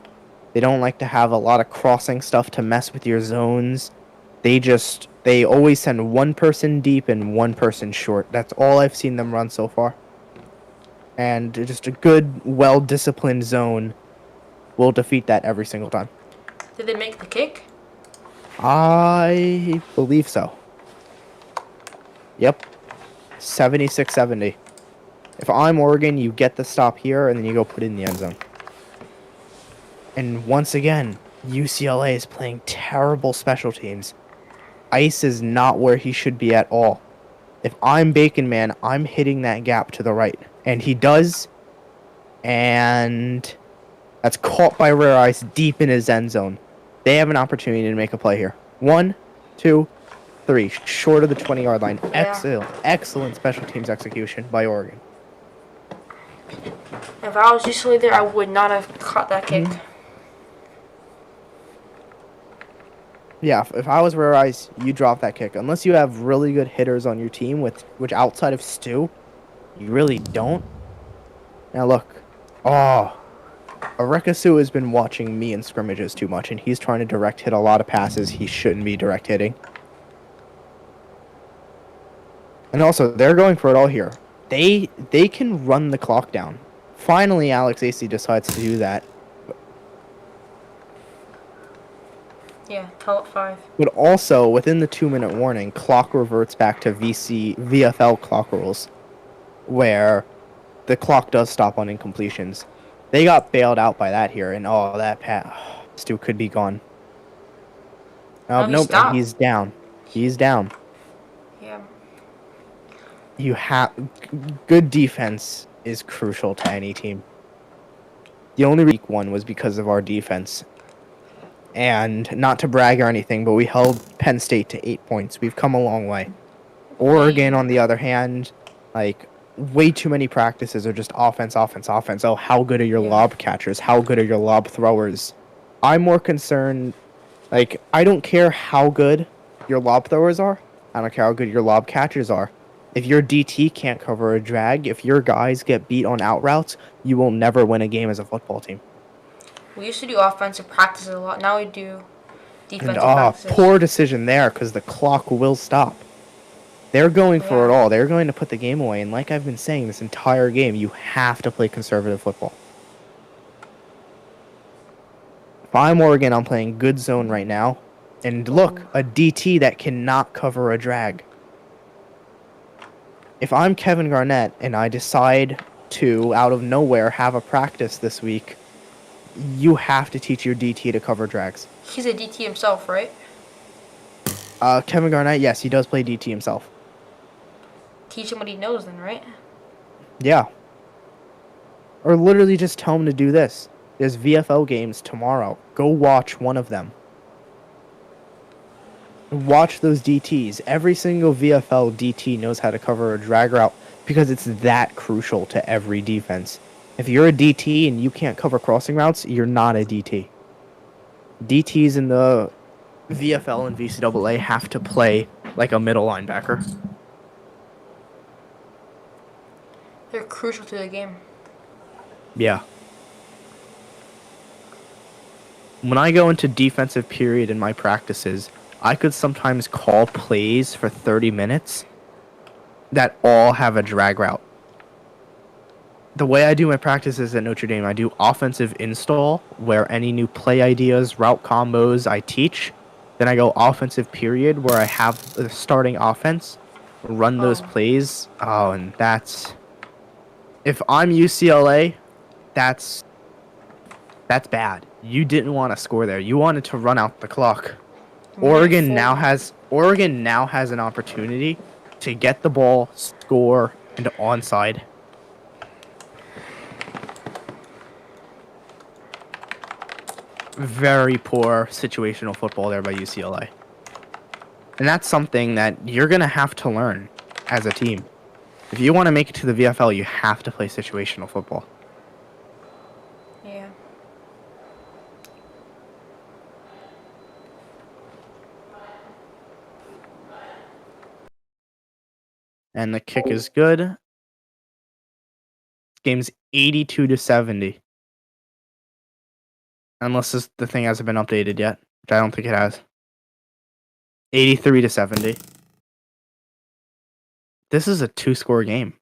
Speaker 3: They don't like to have a lot of crossing stuff to mess with your zones. They always send 1 person deep and 1 person short. That's all I've seen them run so far. And just a good, well-disciplined zone will defeat that every single time.
Speaker 2: Did they make the kick?
Speaker 3: I believe so. Yep. 76-70. If I'm Oregon, you get the stop here, and then you go put it in the end zone. And once again, UCLA is playing terrible special teams. Ice is not where he should be at all. If I'm Bacon Man, I'm hitting that gap to the right. And he does. And that's caught by Rare Ice deep in his end zone. They have an opportunity to make a play here. 1, 2, 3. Short of the 20-yard line.
Speaker 2: Yeah.
Speaker 3: Excellent special teams execution by Oregon.
Speaker 2: If I was usually there, I would not have caught that kick.
Speaker 3: Yeah, if I was Rare Ice, you drop that kick. Unless you have really good hitters on your team, which outside of Stu, you really don't. Now look. Oh. Arekasu has been watching me in scrimmages too much, and he's trying to direct hit a lot of passes he shouldn't be direct hitting. And also, they're going for it all here. They can run the clock down. Finally, Alex Acey decides to do that.
Speaker 2: Yeah, 12-5.
Speaker 3: But also, within the 2-minute warning, clock reverts back to VFL clock rules, where the clock does stop on incompletions. They got bailed out by that here, and Stu could be gone. Nope, and he's down. He's down.
Speaker 2: Yeah.
Speaker 3: Good defense is crucial to any team. The only weak one was because of our defense. And not to brag or anything, but we held Penn State to 8 points. We've come a long way. Oregon, on the other hand, like, way too many practices are just offense, offense, offense. Oh, how good are your lob catchers? How good are your lob throwers? I'm more concerned, like, I don't care how good your lob throwers are. I don't care how good your lob catchers are. If your DT can't cover a drag, if your guys get beat on out routes, you will never win a game as a football team.
Speaker 2: We used to do offensive practices a lot. Now we do
Speaker 3: And
Speaker 2: defensive practices.
Speaker 3: poor decision there because the clock will stop. They're going for it all. They're going to put the game away. And like I've been saying this entire game, you have to play conservative football. If I'm Oregon, I'm playing good zone right now. And look, a DT that cannot cover a drag. If I'm Kevin Garnett and I decide to, out of nowhere, have a practice this week, you have to teach your DT to cover drags.
Speaker 2: He's a DT himself, right?
Speaker 3: Kevin Garnett, yes, he does play DT himself.
Speaker 2: Teach him what he knows then, right?
Speaker 3: Yeah. Or literally just tell him to do this. There's VFL games tomorrow. Go watch one of them. Watch those DTs. Every single VFL DT knows how to cover a drag route because it's that crucial to every defense. If you're a DT and you can't cover crossing routes, you're not a DT. DTs in the VFL and VCAA have to play like a middle linebacker.
Speaker 2: They're crucial to the game.
Speaker 3: Yeah. When I go into defensive period in my practices, I could sometimes call plays for 30 minutes that all have a drag route. The way I do my practices at Notre Dame, I do offensive install, where any new play ideas, route combos I teach. Then I go offensive period, where I have the starting offense, run those plays. Oh, and that's... If I'm UCLA, that's bad. You didn't want to score there. You wanted to run out the clock. Oregon now has an opportunity to get the ball, score, and onside. Very poor situational football there by UCLA. And that's something that you're going to have to learn as a team. If you want to make it to the VFL, you have to play situational football.
Speaker 2: Yeah.
Speaker 3: And the kick is good. This game's 82-70. Unless the thing hasn't been updated yet, which I don't think it has. 83-70. This is a 2-score game.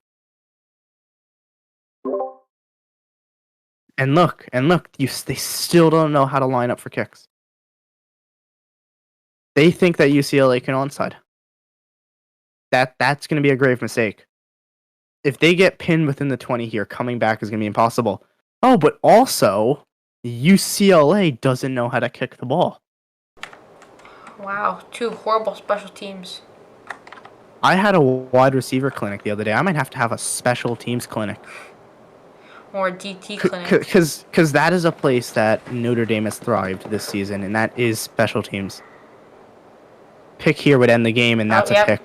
Speaker 3: And look, they still don't know how to line up for kicks. They think that UCLA can onside. That's going to be a grave mistake. If they get pinned within the 20 here, coming back is going to be impossible. Oh, but also, UCLA doesn't know how to kick the ball.
Speaker 2: Wow, 2 horrible special teams.
Speaker 3: I had a wide receiver clinic the other day. I might have to have a special teams clinic.
Speaker 2: Or a DT clinic.
Speaker 3: Because that is a place that Notre Dame has thrived this season, and that is special teams. Pick here would end the game, and that's a pick.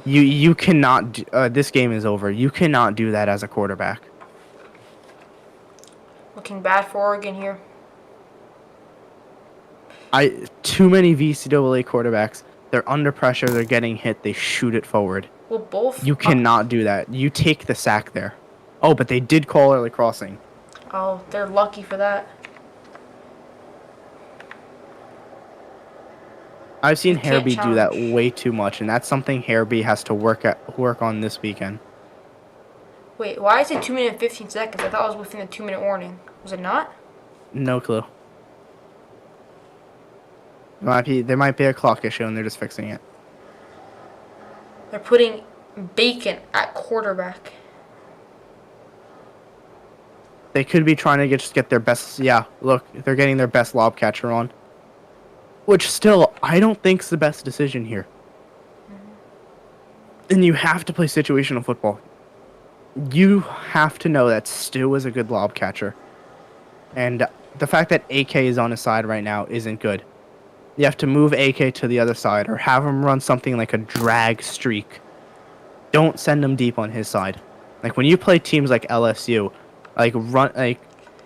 Speaker 3: You cannot... this game is over. You cannot do that as a quarterback.
Speaker 2: Looking bad for Oregon here.
Speaker 3: Too many VCAA quarterbacks. They're under pressure. They're getting hit. They shoot it forward.
Speaker 2: Well, both.
Speaker 3: You cannot do that. You take the sack there. Oh, but they did call early crossing.
Speaker 2: Oh, they're lucky for that.
Speaker 3: I've seen Hairby do that way too much, and that's something Hairby has to work on this weekend.
Speaker 2: Wait, why is it 2 minutes and 15 seconds? I thought it was within the 2-minute warning. Was it not?
Speaker 3: No clue. There might be a clock issue, and they're just fixing it.
Speaker 2: They're putting Bacon at quarterback.
Speaker 3: They could be trying to just get their best... Yeah, look, they're getting their best lob catcher on. Which still, I don't think is the best decision here. And you have to play situational football. You have to know that Stu is a good lob catcher. And the fact that AK is on his side right now isn't good. You have to move AK to the other side or have him run something like a drag streak. Don't send him deep on his side. Like when you play teams like LSU,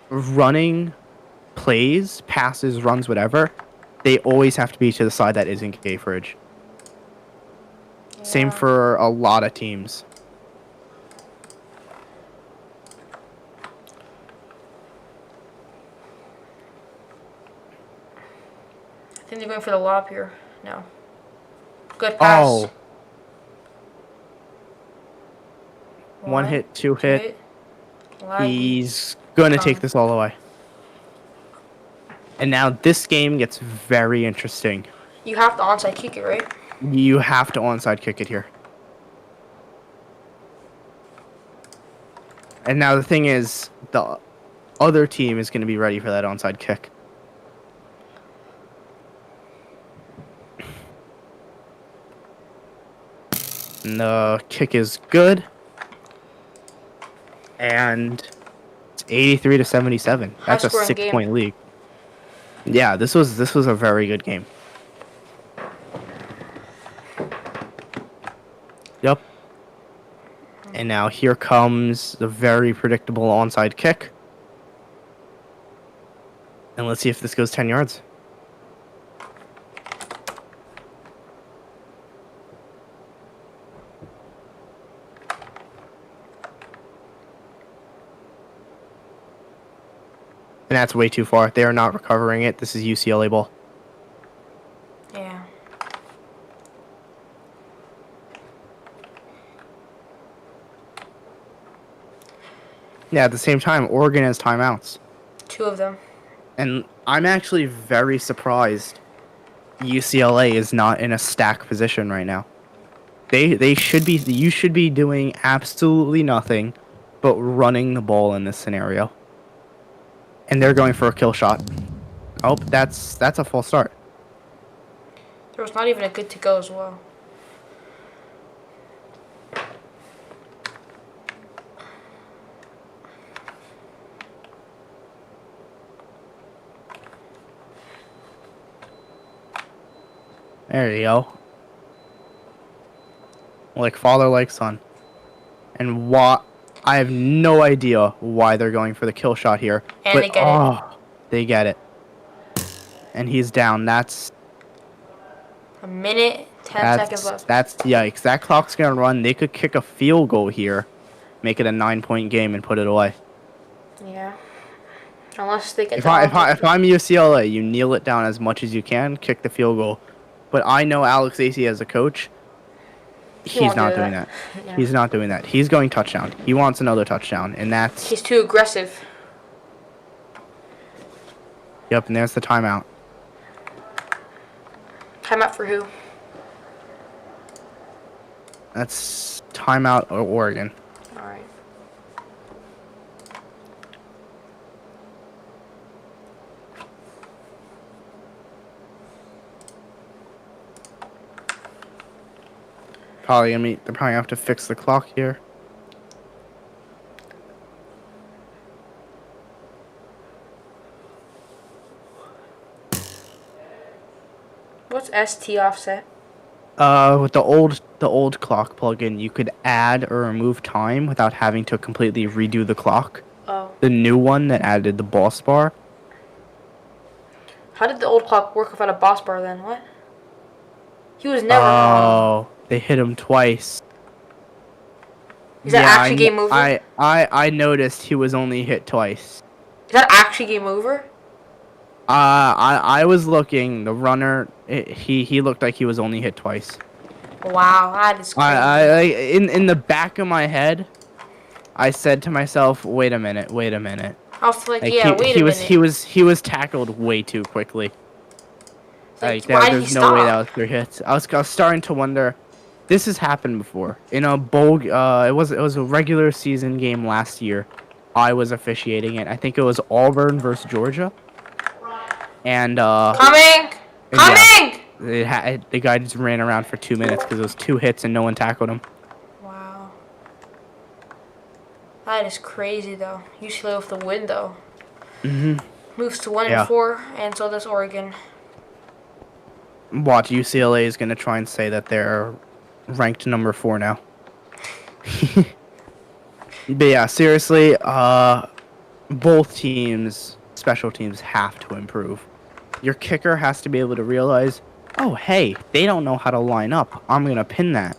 Speaker 3: running plays, passes, runs, whatever, they always have to be to the side that isn't gay fridge. Same
Speaker 2: Yeah.
Speaker 3: for a lot of teams.
Speaker 2: I think they're going for the lob here. No. Good pass.
Speaker 3: Oh. One hit, two hit.
Speaker 2: Laggy.
Speaker 3: He's going to take this all the way. And now this game gets very interesting.
Speaker 2: You have to onside kick it, right?
Speaker 3: You have to onside kick it here. And now the thing is, the other team is going to be ready for that onside kick. And the kick is good. And it's 83-77. That's a
Speaker 2: High-scoring
Speaker 3: 6-point lead. Yeah, this was a very good game. Yep. And now here comes the very predictable onside kick. And let's see if this goes 10 yards. And that's way too far. They are not recovering it. This is UCLA ball.
Speaker 2: Yeah.
Speaker 3: Yeah, at the same time, Oregon has timeouts.
Speaker 2: 2 of them.
Speaker 3: And I'm actually very surprised UCLA is not in a stack position right now. They should be. You should be doing absolutely nothing but running the ball in this scenario. And they're going for a kill shot. Oh, that's a false start.
Speaker 2: There was not even a good to go as well.
Speaker 3: There you go. Like father, like son. And what? I have no idea why they're going for the kill shot here.
Speaker 2: And
Speaker 3: but,
Speaker 2: they get it.
Speaker 3: They get it. And he's down. That's
Speaker 2: A minute, 10 seconds left.
Speaker 3: That's yikes. That clock's gonna run. They could kick a field goal here, make it a 9-point game, and put it away.
Speaker 2: Yeah. Unless they get
Speaker 3: If I'm UCLA, you kneel it down as much as you can, kick the field goal. But I know Alex Acey as a coach. He's not doing that.
Speaker 2: Yeah.
Speaker 3: He's not doing that. He's going touchdown. He wants another touchdown, and that's.
Speaker 2: He's too aggressive.
Speaker 3: Yep, and there's the timeout.
Speaker 2: Timeout for who?
Speaker 3: That's timeout Oregon.
Speaker 2: All right.
Speaker 3: They're probably have to fix the clock here.
Speaker 2: What's ST offset?
Speaker 3: With the old clock plugin, you could add or remove time without having to completely redo the clock.
Speaker 2: Oh.
Speaker 3: The new one that added the boss bar.
Speaker 2: How did the old clock work without a boss bar then? What? He was never
Speaker 3: Oh, they hit him twice.
Speaker 2: Is that actually game over?
Speaker 3: I noticed he was only hit twice.
Speaker 2: Is that actually game over?
Speaker 3: I was looking. The runner, he looked like he was only hit twice.
Speaker 2: Wow, that is crazy.
Speaker 3: In the back of my head, I said to myself, "Wait a minute."
Speaker 2: I was like, yeah, wait a minute.
Speaker 3: He was tackled way too quickly.
Speaker 2: Why did he
Speaker 3: There's no way
Speaker 2: stop?
Speaker 3: that was 3 hits. I was starting to wonder. This has happened before in a bowl. It was a regular season game last year. I was officiating it. I think it was Auburn versus Georgia. And
Speaker 2: Coming!
Speaker 3: the guy just ran around for 2 minutes because it was 2 hits and no one tackled him.
Speaker 2: Wow. That is crazy though. UCLA with the win though. moves to 1 and
Speaker 3: Yeah.
Speaker 2: 4, and so does Oregon.
Speaker 3: What, UCLA is going to try and say that they're ranked number 4 now. But yeah, seriously, both teams, special teams, have to improve. Your kicker has to be able to realize, oh, hey, they don't know how to line up. I'm going to pin that.